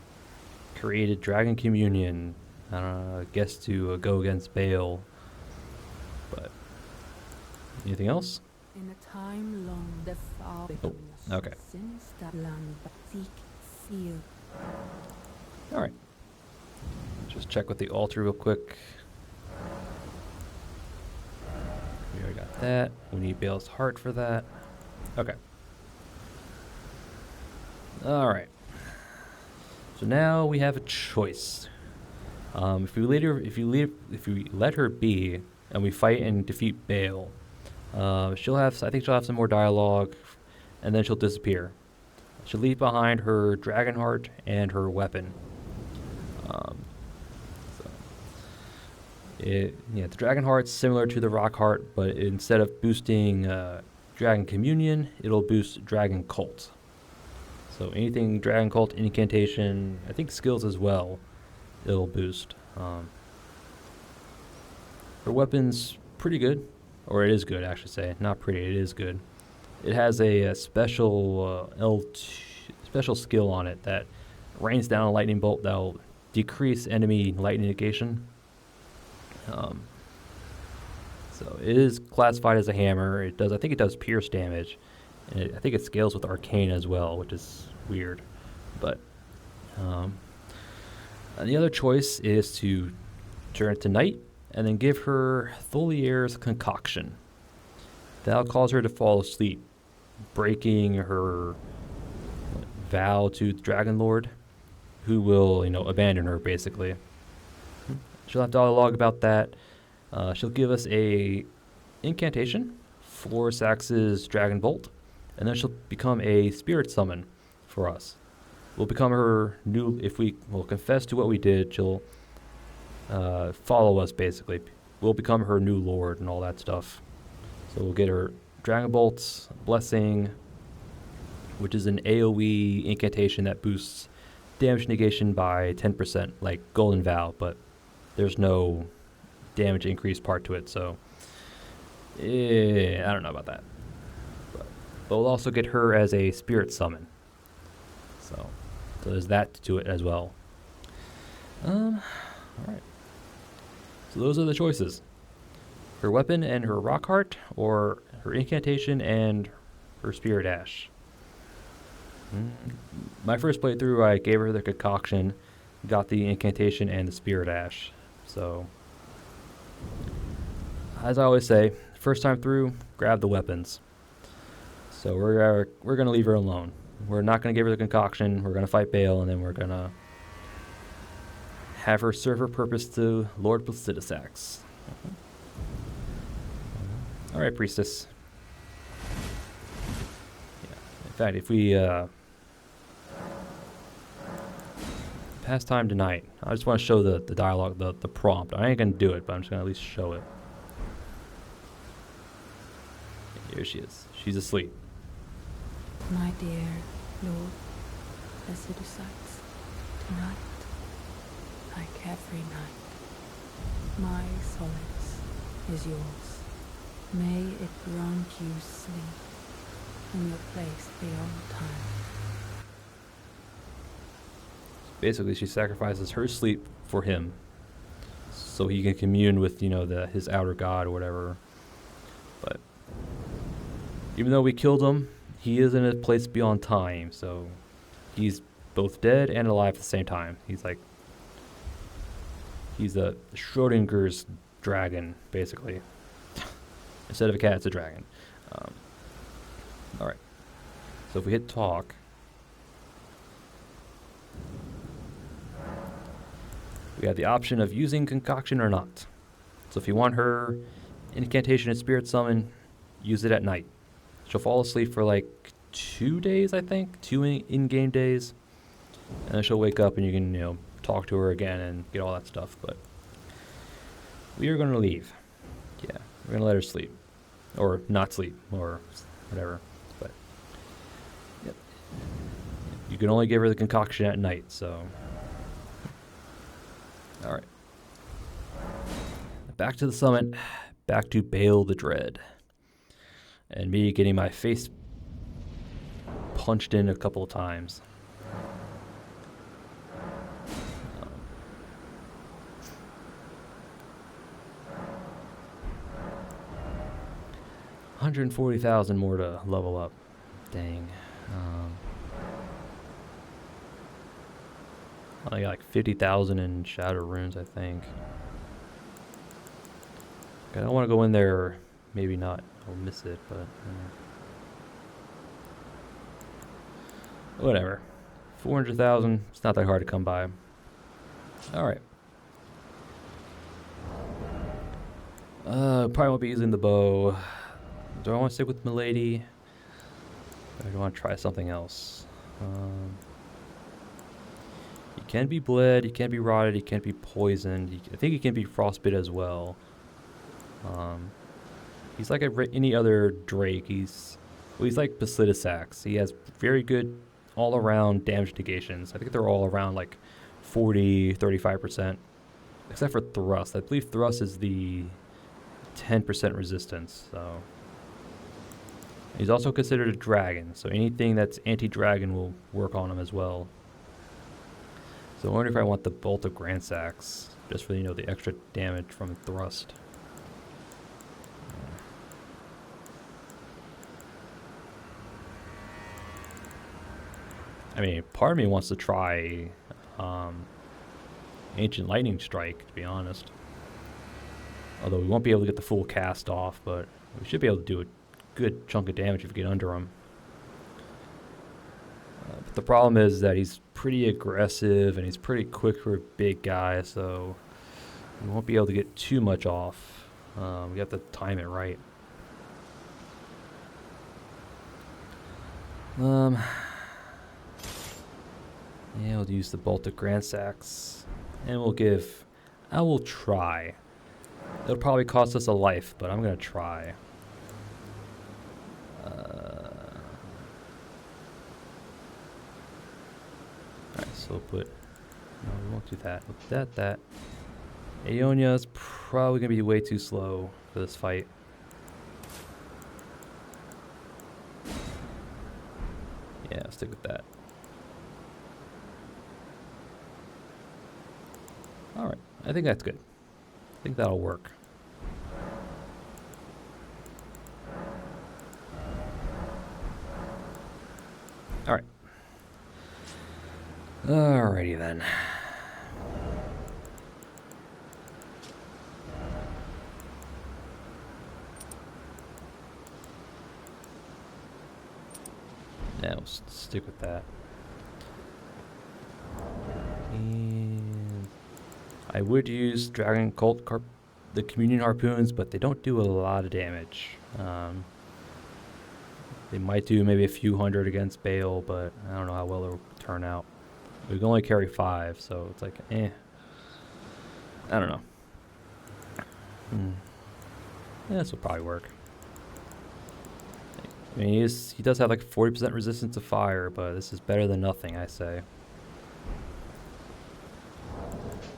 created Dragon Communion. I don't know, I guess to go against Bayle. But anything else? In a time long the far Okay. since that land seek feel. Alright. Just check with the altar real quick. We already got that. We need Bayle's heart for that. Okay. Alright. So now we have a choice. If we let her be, and we fight and defeat Bayle, I think she'll have some more dialogue, and then she'll disappear. She'll leave behind her dragon heart and her weapon. The dragon heart's similar to the rock heart, but instead of boosting Dragon Communion, it'll boost Dragon Cult. So anything Dragon Cult, incantation, I think skills as well, it'll boost. Her weapon's pretty good, or it is good, I should say. Not pretty, it is good. It has a special special skill on it that rains down a lightning bolt that'll decrease enemy lightning negation. So it is classified as a hammer. I think it does pierce damage, and I think it scales with arcane as well, which is weird. But and the other choice is to turn it to night and then give her Tholier's concoction. That'll cause her to fall asleep, breaking her vow to the Dragon Lord, who will, abandon her basically. She'll have dialogue about that. She'll give us a incantation for Sax's Dragon Bolt, and then she'll become a spirit summon for us. We'll become her new, if we will confess to what we did, she'll follow us basically. We'll become her new lord and all that stuff. So we'll get her Dragon Bolt's Blessing, which is an AoE incantation that boosts damage negation by 10%, like Golden Vow, but there's no damage increase part to it, so I don't know about that. But we'll also get her as a spirit summon. So there's that to it as well. Alright. So those are the choices. Her weapon and her rock heart, or her incantation and her spirit ash. My first playthrough, I gave her the concoction, got the incantation and the spirit ash. So, as I always say, first time through, grab the weapons. So we're gonna leave her alone. We're not gonna give her the concoction. We're gonna fight Bayle, and then we're gonna have her serve her purpose to Lord Placidusax. All right, priestess. Yeah. In fact, if we pass time tonight, I just want to show the dialogue, the prompt. I ain't gonna do it, but I'm just gonna at least show it. Here she is. She's asleep. My dear Lord Placidusax, tonight, like every night, my solace is yours. May it grant you sleep in your place beyond time. Basically, she sacrifices her sleep for him, so he can commune with, his outer god or whatever. But even though we killed him, he is in a place beyond time, so he's both dead and alive at the same time. He's a Schrodinger's dragon, basically. Instead of a cat, it's a dragon. All right. So if we hit talk, We have the option of using concoction or not. So if you want her incantation and spirit summon, use it at night. She'll fall asleep for like 2 days, I think, 2 in-game days, and then she'll wake up and you can, talk to her again and get all that stuff. But we are going to leave. Yeah, we're going to let her sleep, or not sleep, or whatever. But yep. You can only give her the concoction at night, so. All right. Back to the summit, back to Bayle the Dread. And me getting my face punched in a couple of times. 140,000 more to level up. Dang. I got like 50,000 in Shadow Runes, I think. I don't want to go in there, or maybe not. I'll miss it, but whatever. 400,000. It's not that hard to come by. All right. Probably won't be using the bow. Do I want to stick with Milady? Or do I want to try something else? He can be bled, he can be rotted, he can be poisoned. I think he can be frostbit as well. He's like any other Drake. He's like Basilisax. He has very good all-around damage negations. I think they're all around like 40, 35%. Except for Thrust. I believe Thrust is the 10% resistance, so. He's also considered a dragon, so anything that's anti-dragon will work on him as well. So I wonder if I want the Bolt of Grandsax, just for, the extra damage from Thrust. I mean, part of me wants to try Ancient Lightning Strike, to be honest. Although we won't be able to get the full cast off, but we should be able to do a good chunk of damage if we get under him. But the problem is that he's pretty aggressive and he's pretty quick for a big guy, so we won't be able to get too much off. We have to time it right. Yeah, we'll use the Bolt of Grandsax, and I will try. It'll probably cost us a life, but I'm gonna try. Alright, so we'll put, no, we won't do that. We'll do that. Aeonia's probably gonna be way too slow for this fight. Yeah, I'll stick with that. Alright, I think that's good. I think that'll work. Alright. Alrighty then. Yeah, we'll stick with that. And I would use Dragon Cult the Communion Harpoons, but they don't do a lot of damage. They might do maybe a few hundred against Bayle, but I don't know how well it'll turn out. We can only carry 5, so it's like, I don't know. Yeah, this will probably work. I mean, he does have like 40% resistance to fire, but this is better than nothing, I say.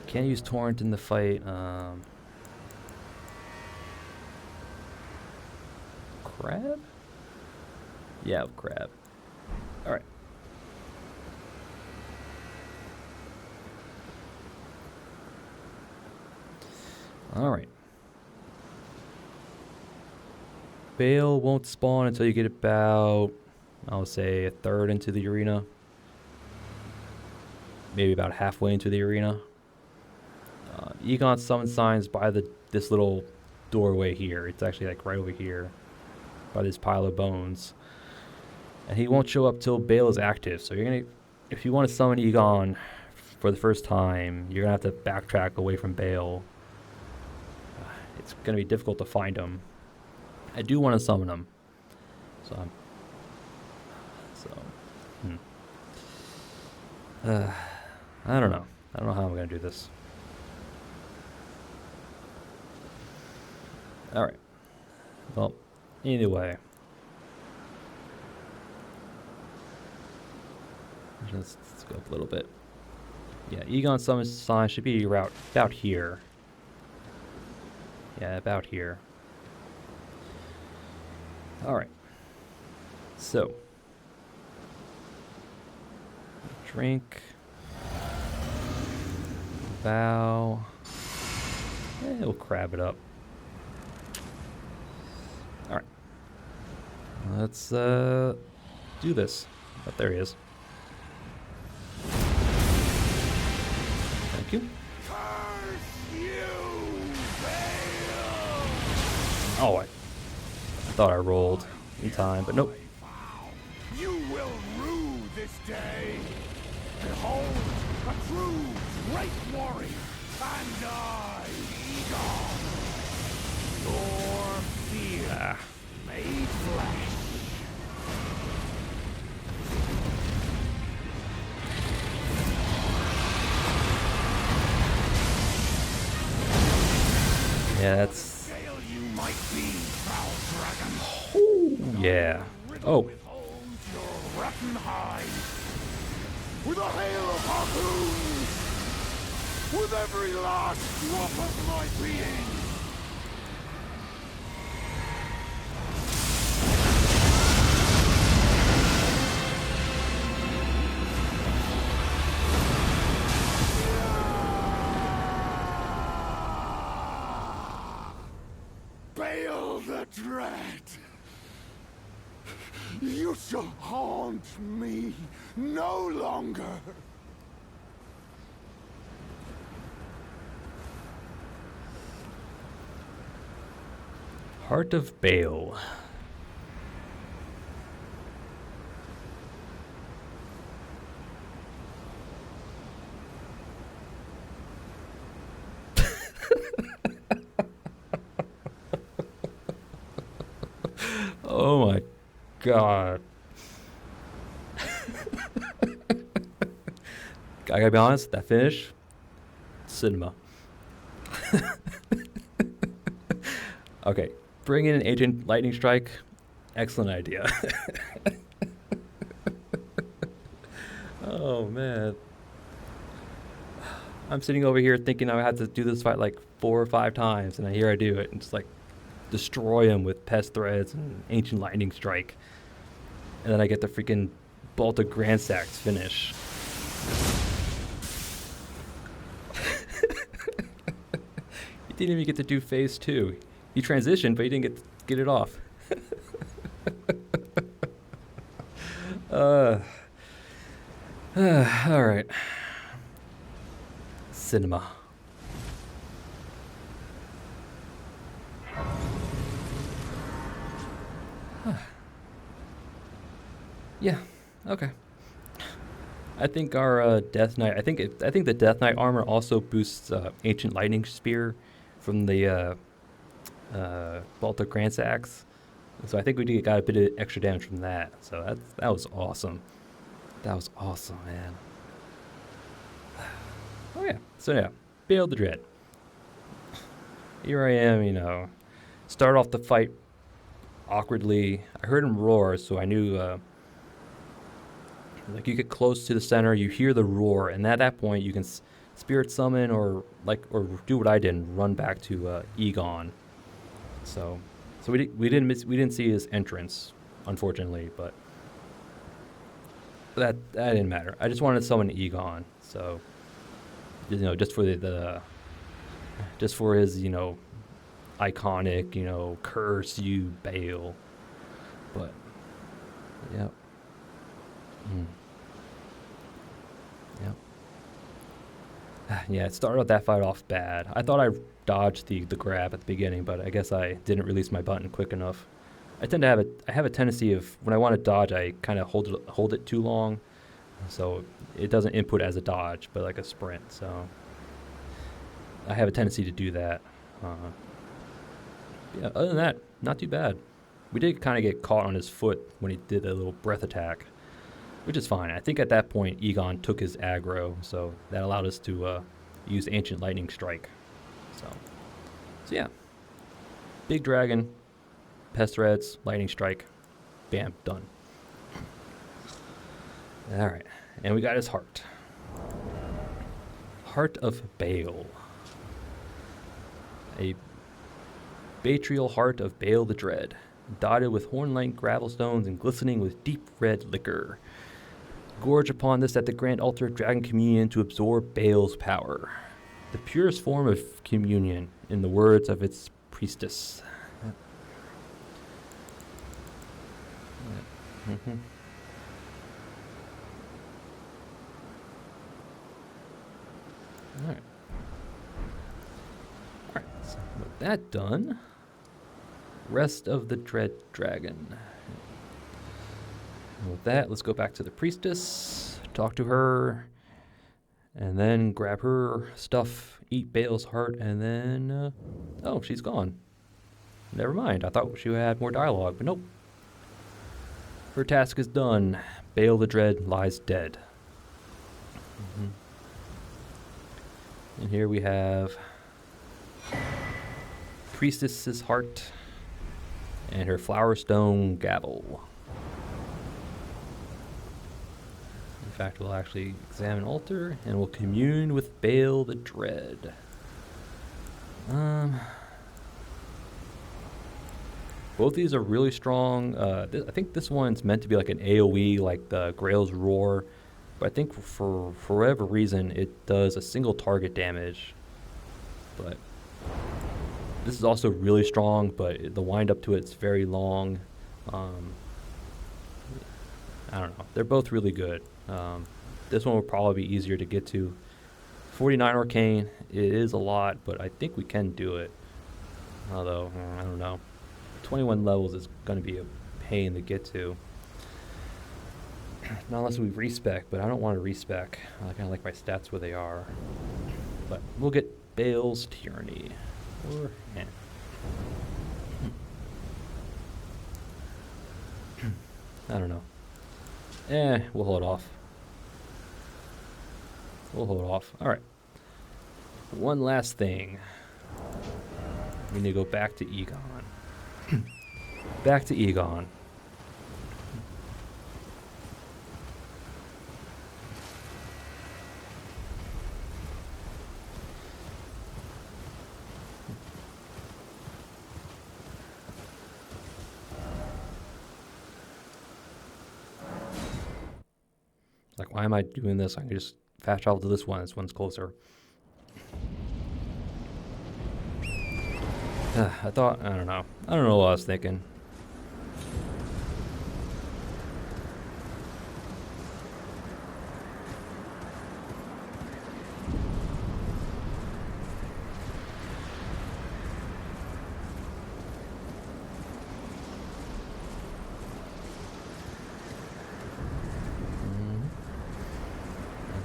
Can't use Torrent in the fight. Crab? Yeah, crab. Alright. Alright. Bayle won't spawn until you get about, I'll say, a third into the arena. Maybe about halfway into the arena. Egon summon signs by this little doorway here. It's actually like right over here by this pile of bones. And he won't show up till Bayle is active. So you're gonna, if you want to summon Egon for the first time, you're gonna have to backtrack away from Bayle. It's gonna be difficult to find him. I do want to summon him, so I don't know. I don't know how I'm gonna do this. All right. Well, either way. Let's go up a little bit. Yeah, Egon summon sign should be about here. Yeah, about here. Alright. So. Drink. Bow. We'll crab it up. Alright. Let's do this. Oh, there he is. Thank you. Curse you, Bayle! Oh, I thought I rolled in time, but nope. You will rue this day. Behold, a true great warrior, and I, Egon, your fear made flesh. Yeah, that's... Scale you might be, foul dragon. Oh, yeah. Oh. With holes your rotten hide. With a hail of harpoons. With every last drop of my being. Bayle the Dread. You shall haunt me no longer. Heart of Bayle. Oh my god. I gotta be honest, that finish, cinema. Okay, bring in an Agent Lightning Strike. Excellent idea. Oh man. I'm sitting over here thinking I had to do this fight like 4 or 5 times, and here I do it, and just like destroy him with Pest Threads and Ancient Lightning Strike. And then I get the freaking Bolt of Grandsax finish. He didn't even get to do phase 2. He transitioned, but he didn't get it off. All right. Cinema. Yeah. Okay. I think our Death Knight. I think the Death Knight armor also boosts Ancient Lightning Spear from the Bolt of Grandsax. So I think we got a bit of extra damage from that. So that was awesome. That was awesome, man. Oh yeah. So yeah, Bayle the Dread. Here I am, start off the fight awkwardly. I heard him roar, so I knew. Like you get close to the center, you hear the roar, and at that point you can spirit summon or do what I did and run back to Egon. So we didn't see his entrance, unfortunately, but that didn't matter. I just wanted to summon Egon, so just for just for his iconic curse you Bayle, but yeah. Yep. Yeah, it started that fight off bad. I thought I dodged the grab at the beginning, but I guess I didn't release my button quick enough. I have a tendency of when I want to dodge, I kind of hold it too long. So it doesn't input as a dodge, but like a sprint. So I have a tendency to do that. Yeah, other than that, not too bad. We did kind of get caught on his foot when he did a little breath attack, which is fine. I think at that point, Egon took his aggro, so that allowed us to use Ancient Lightning Strike. So yeah. Big Dragon, Pest Threads, Lightning Strike, bam, done. Alright, and we got his heart. Heart of Bayle. A Batrial heart of Bayle the Dread, dotted with horn-like gravelstones and glistening with deep red liquor. Gorge upon this at the grand altar of Dragon Communion to absorb Bayle's power. The purest form of communion, in the words of its priestess. Mm-hmm. Alright. Alright, so with that done, rest of the Dread Dragon. And with that, let's go back to the priestess, talk to her, and then grab her stuff, eat Bayle's heart, and then, oh, she's gone. Never mind, I thought she had more dialogue, but nope. Her task is done. Bayle the Dread lies dead. Mm-hmm. And here we have Priestess's heart and her Flowerstone gavel. In fact, we'll actually examine altar and we'll commune with Bayle the Dread. Both these are really strong. I think this one's meant to be like an AoE, like the Grail's Roar. But I think for whatever reason, it does a single target damage. But this is also really strong, but the wind up to it's very long. I don't know. They're both really good. This one will probably be easier to get to. 49 Arcane, it is a lot, but I think we can do it. Although, I don't know. 21 levels is going to be a pain to get to. Not unless we respec, but I don't want to respec. I kind of like my stats where they are. But we'll get Bayle's Tyranny. Or, I don't know. We'll hold off. We'll hold off. Alright. One last thing. We need to go back to Egon. Back to Egon. Like, why am I doing this? I can just fast travel to this one. This one's closer. I don't know. I don't know what I was thinking.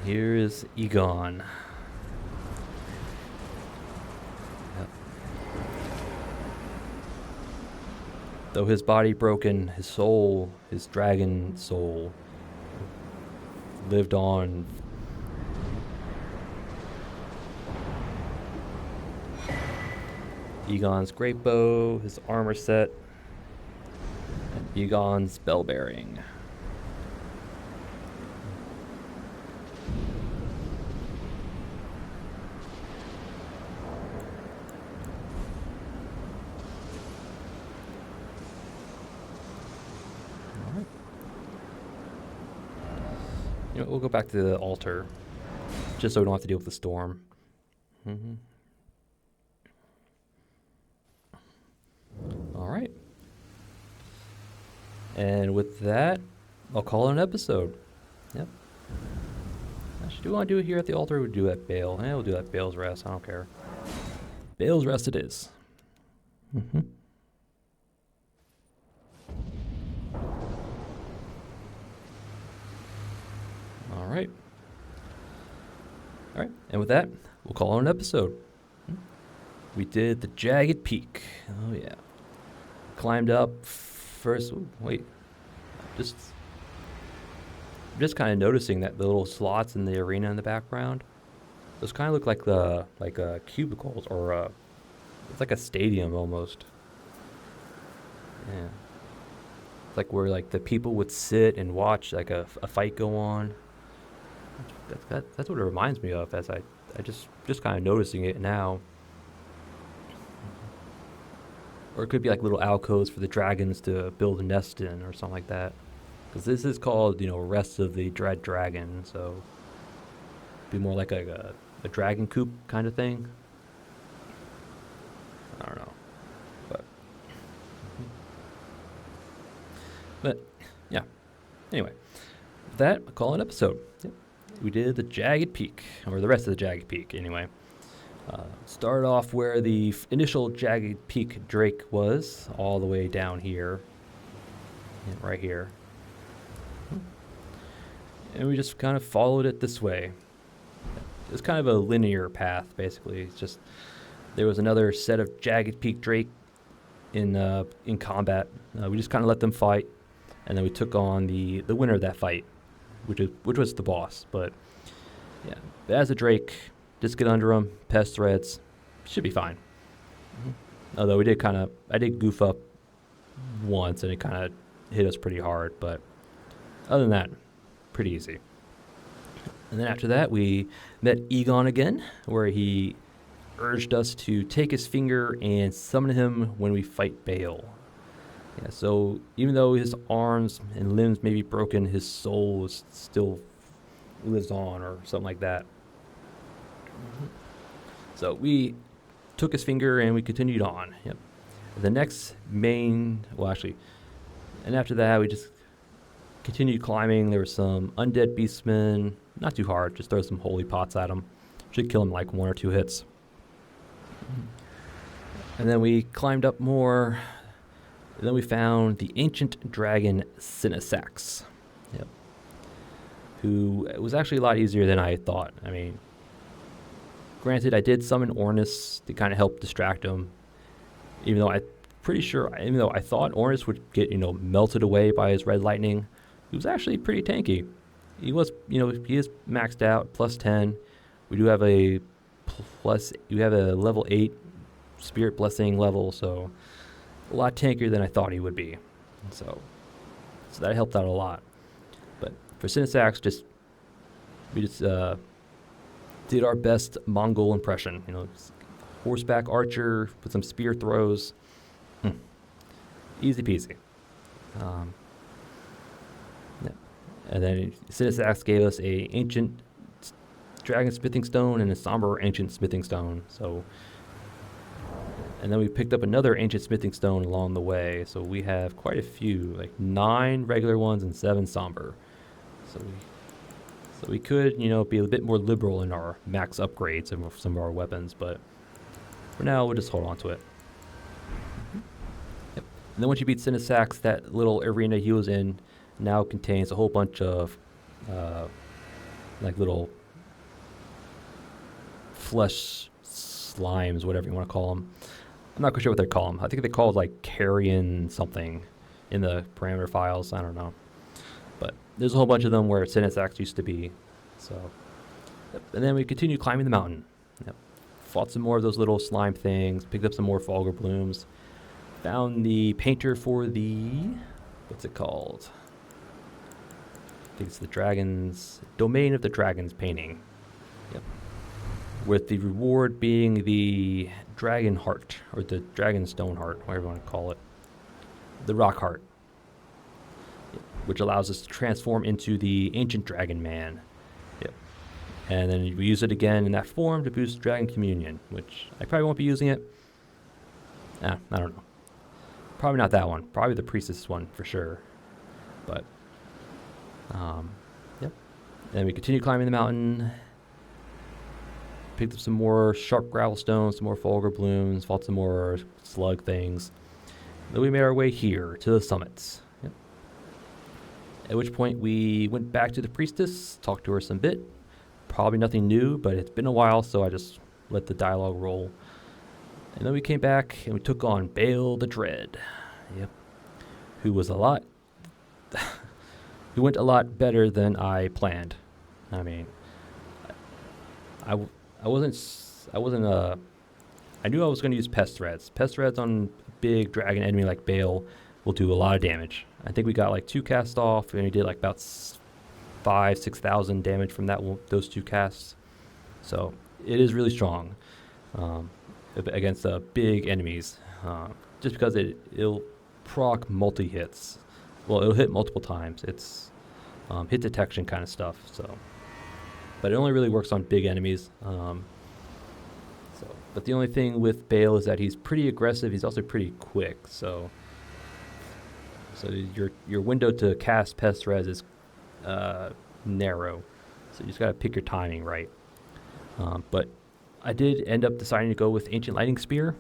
Here is Egon. Yep. Though his body broken, his soul, his dragon soul, lived on. Egon's great bow, his armor set, and Egon's bell bearing. You know, we'll go back to the altar, just so we don't have to deal with the storm. Mm-hmm. All right. And with that, I'll call it an episode. Yep. Actually, do we want to do it here at the altar or we'll do it at Bayle? We'll do that Bayle's Rest. I don't care. Bayle's Rest it is. Mm-hmm. right. All right. And with that, we'll call it an episode. We did the Jagged Peak. Oh, yeah. Climbed up first. Ooh, wait. Just kind of noticing that the little slots in the arena in the background, those kind of look like cubicles, or it's like a stadium almost. Yeah. It's like where like the people would sit and watch like a fight go on. That's what it reminds me of, as I just kind of noticing it now. Or it could be like little alcoves for the dragons to build a nest in, or something like that. Because this is called, Rest of the Dread Dragon, so be more like a dragon coop kind of thing. I don't know, but yeah. Anyway, with that, I'll call it an episode. Yep. We did the Jagged Peak, or the rest of the Jagged Peak, anyway. Started off where the initial Jagged Peak Drake was, all the way down here, right here. And we just kind of followed it this way. It's kind of a linear path, basically. It's just there was another set of Jagged Peak Drake in combat. We just kind of let them fight, and then we took on the winner of that fight, which was the boss. But yeah, as a Drake, just get under him, pest threads, should be fine. Although I did goof up once, and it kind of hit us pretty hard. But other than that, pretty easy. And then after that, we met Egon again, where he urged us to take his finger and summon him when we fight Bayle. Yeah, so even though his arms and limbs may be broken, his soul still lives on, or something like that. So we took his finger and we continued on. Yep. The next and after that, we just continued climbing. There were some undead beastmen. Not too hard, just throw some holy pots at them. Should kill them like 1 or 2 hits. And then we climbed up more. And then we found the ancient dragon Sinisax. Yep. Who was actually a lot easier than I thought. I mean, granted, I did summon Ornus to kind of help distract him. Even though I thought Ornus would get, melted away by his red lightning, he was actually pretty tanky. He is maxed out, plus 10. We do have a level 8 Spirit Blessing level, so a lot tankier than I thought he would be. So that helped out a lot. But for Sinisax, we just did our best Mongol impression. Horseback archer with some spear throws. Easy peasy. Yeah. And then Sinisax gave us a ancient dragon smithing stone and a somber ancient smithing stone. And then we picked up another ancient smithing stone along the way. So we have quite a few, like 9 regular ones and 7 somber. So we could, be a bit more liberal in our max upgrades of some of our weapons, but for now we'll just hold on to it. Yep. And then once you beat Sinisax, that little arena he was in now contains a whole bunch of like little flesh slimes, whatever you want to call them. I'm not quite sure what they call them. I think they call it like carrion something in the parameter files. I don't know. But there's a whole bunch of them where Sinisax used to be. So, yep. And then we continued climbing the mountain. Yep. Fought some more of those little slime things. Picked up some more Fulgur blooms. Found the painter for what's it called? I think it's the Dragon's Domain of the Dragons painting. Yep. With the reward being the Dragon Heart, or the Dragon Stone Heart, whatever you want to call it. The Rock Heart. Yep. Which allows us to transform into the Ancient Dragon Man. Yep. And then we use it again in that form to boost Dragon Communion, which I probably won't be using it. I don't know. Probably not that one. Probably the Priestess one for sure. But, yep. And we continue climbing the mountain. Picked up some more sharp gravel stones, some more Fulgur blooms, fought some more slug things. Then we made our way here to the summits. Yep. At which point we went back to the priestess, talked to her some bit. Probably nothing new, but it's been a while, so I just let the dialogue roll. And then we came back and we took on Bayle the Dread. Yep. Who was a lot who went a lot better than I planned. I mean, I knew I was going to use pest threads. Pest threads on a big dragon enemy like Bayle will do a lot of damage. I think we got like 2 casts off, and we did like about 6,000 damage from those 2 casts. So it is really strong against big enemies, just because it'll proc multi-hits. Well, it'll hit multiple times. It's hit detection kind of stuff. So, but it only really works on big enemies. But the only thing with Bayle is that he's pretty aggressive. He's also pretty quick. So your window to cast Pest Res is narrow. So you just got to pick your timing right. But I did end up deciding to go with Ancient Lightning Spear.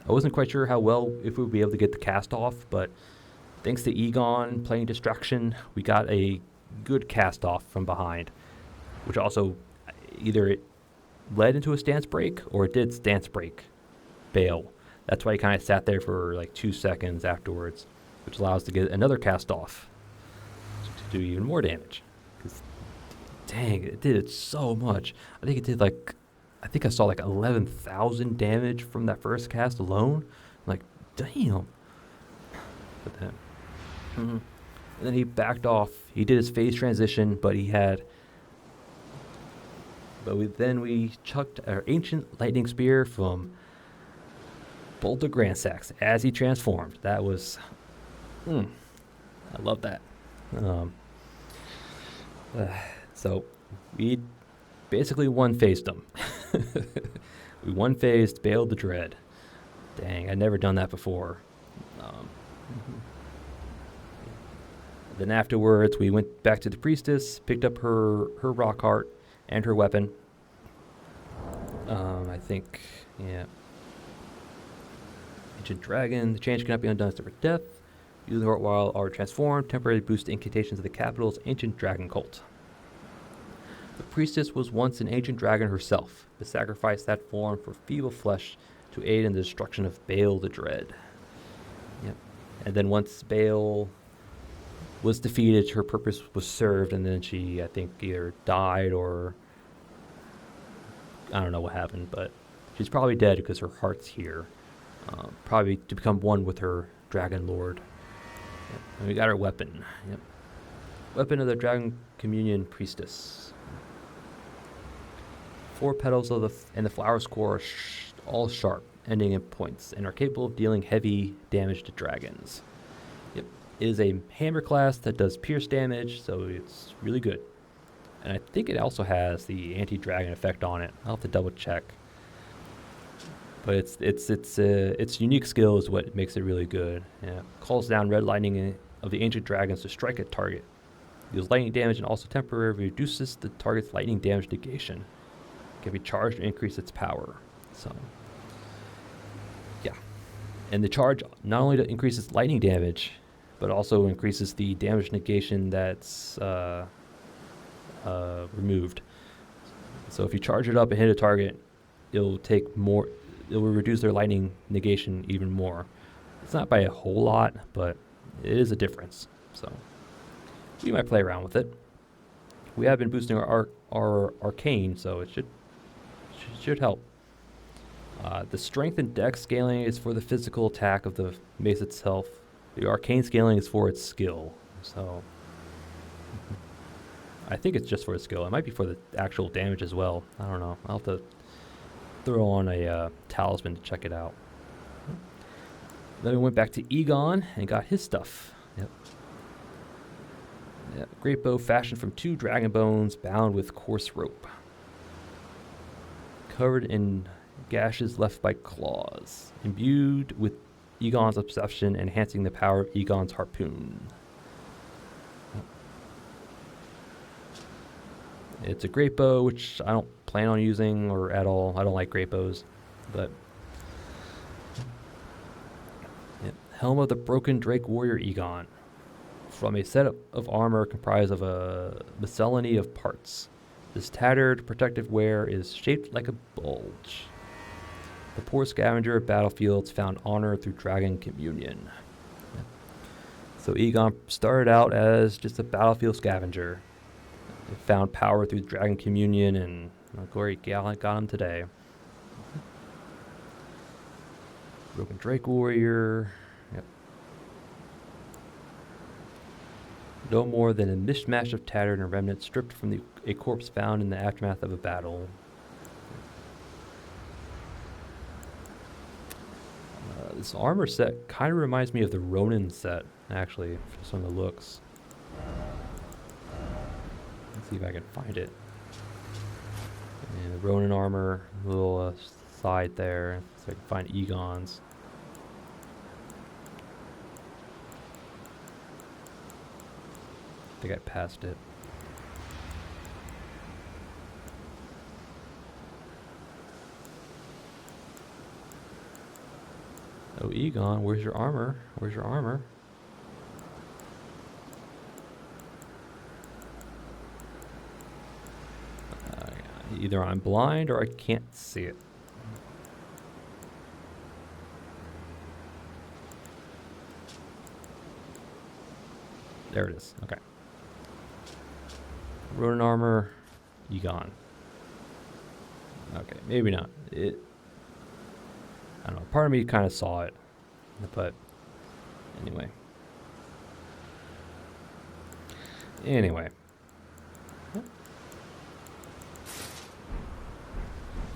I wasn't quite sure how well if we would be able to get the cast off, but thanks to Egon playing Distraction, we got a good cast off from behind, which also either it led into a stance break or it did stance break Bayle. That's why he kind of sat there for like 2 seconds afterwards, which allows to get another cast off to do even more damage. Because dang, it did so much. I think I saw like 11,000 damage from that first cast alone. I'm like, damn. But then, and then he backed off. He did his phase transition, but we chucked our Ancient Lightning Spear from Bolt of Grandsax as he transformed. That was, I love that. So we basically one-phased him. We one-phased Bayle the Dread. Dang, I'd never done that before. Then afterwards, we went back to the priestess, picked up her rock heart and her weapon. I think, yeah. Ancient Dragon. The change cannot be undone except for death. Use the heart while are transformed. Temporarily boost incantations of the capital's Ancient Dragon cult. The priestess was once an ancient dragon herself, but sacrificed that form for feeble flesh to aid in the destruction of Bayle the Dread. Yep. And then once Bayle was defeated, her purpose was served, and then she, I think, either died or I don't know what happened, but she's probably dead because her heart's here. Probably to become one with her dragon lord. Yep. And we got her weapon. Yep. Weapon of the Dragon Communion Priestess. 4 petals of and the flower's core are all sharp, ending in points, and are capable of dealing heavy damage to dragons. Yep. It is a hammer class that does pierce damage, so it's really good. And I think it also has the anti-dragon effect on it. I'll have to double check. But its unique skill is what makes it really good. Yeah. Calls down red lightning of the ancient dragons to strike at target. Deals lightning damage and also temporarily reduces the target's lightning damage negation. Can be charged to increase its power. So, yeah. And the charge not only increases lightning damage, but also increases the damage negation that's removed. So if you charge it up and hit a target, it'll reduce their lightning negation even more. It's not by a whole lot, but it is a difference. So we might play around with it. We have been boosting our arcane, so it should help. The strength and dex scaling is for the physical attack of the mace itself. The arcane scaling is for its skill. So I think it's just for its skill. It might be for the actual damage as well. I don't know. I'll have to throw on a talisman to check it out. Then we went back to Egon and got his stuff. Yep. Great bow fashioned from 2 dragon bones bound with coarse rope. Covered in gashes left by claws. Imbued with Egon's obsession, enhancing the power of Egon's harpoon. It's a great bow, which I don't plan on using or at all. I don't like great bows. But Helm of the Broken Drake Warrior Egon. from a set of armor comprised of a miscellany of parts. This tattered protective wear is shaped like a bulge. The poor scavenger of battlefields found honor through dragon communion. So Egon started out as just a battlefield scavenger. He found power through dragon communion, and glory got him today. Broken Drake Warrior. Yep. No more than a mishmash of tattered and remnants stripped from a corpse found in the aftermath of a battle. This armor set kind of reminds me of the Ronin set, actually, just on the looks. Let's see if I can find it. And the Ronin armor, little side there, so I can find Egon's. I think I passed it. Oh, Egon, where's your armor? Where's your armor? Either I'm blind or I can't see it. There it is. Okay. Ronin armor, Egon. Okay, maybe not. I don't know. Part of me kind of saw it, but anyway.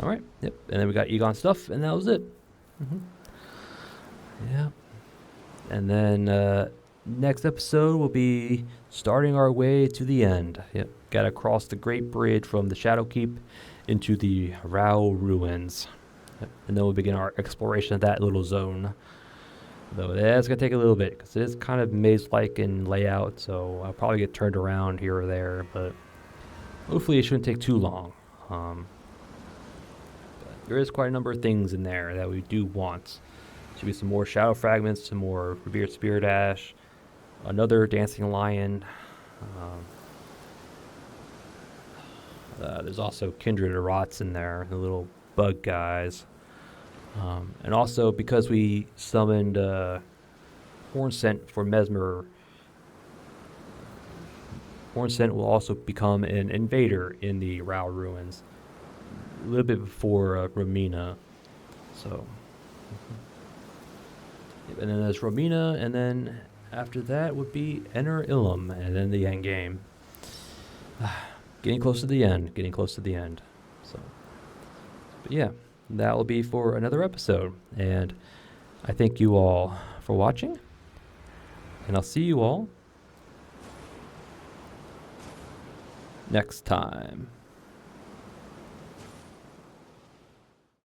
All right. Yep. And then we got Egon stuff, and that was it. Yeah. And then next episode we'll be starting our way to the end. Yep. Got to cross the Great Bridge from the Shadow Keep into the Rao Ruins. And then we'll begin our exploration of that little zone. Though that's going to take a little bit, because it is kind of maze-like in layout, so I'll probably get turned around here or there, but hopefully it shouldn't take too long. There is quite a number of things in there that we do want. Should be some more Shadow Fragments, some more Revered Spirit Ash, another Dancing Lion. There's also Kindred Rots in there, the little bug guys. And also, because we summoned Horn Scent for Mesmer, Horn Scent will also become an invader in the Rao Ruins, a little bit before Romina. So, and then there's Romina, and then after that would be Enter Ilum, and then the end game. Getting close to the end. So, but yeah. That will be for another episode, and I thank you all for watching, and I'll see you all next time.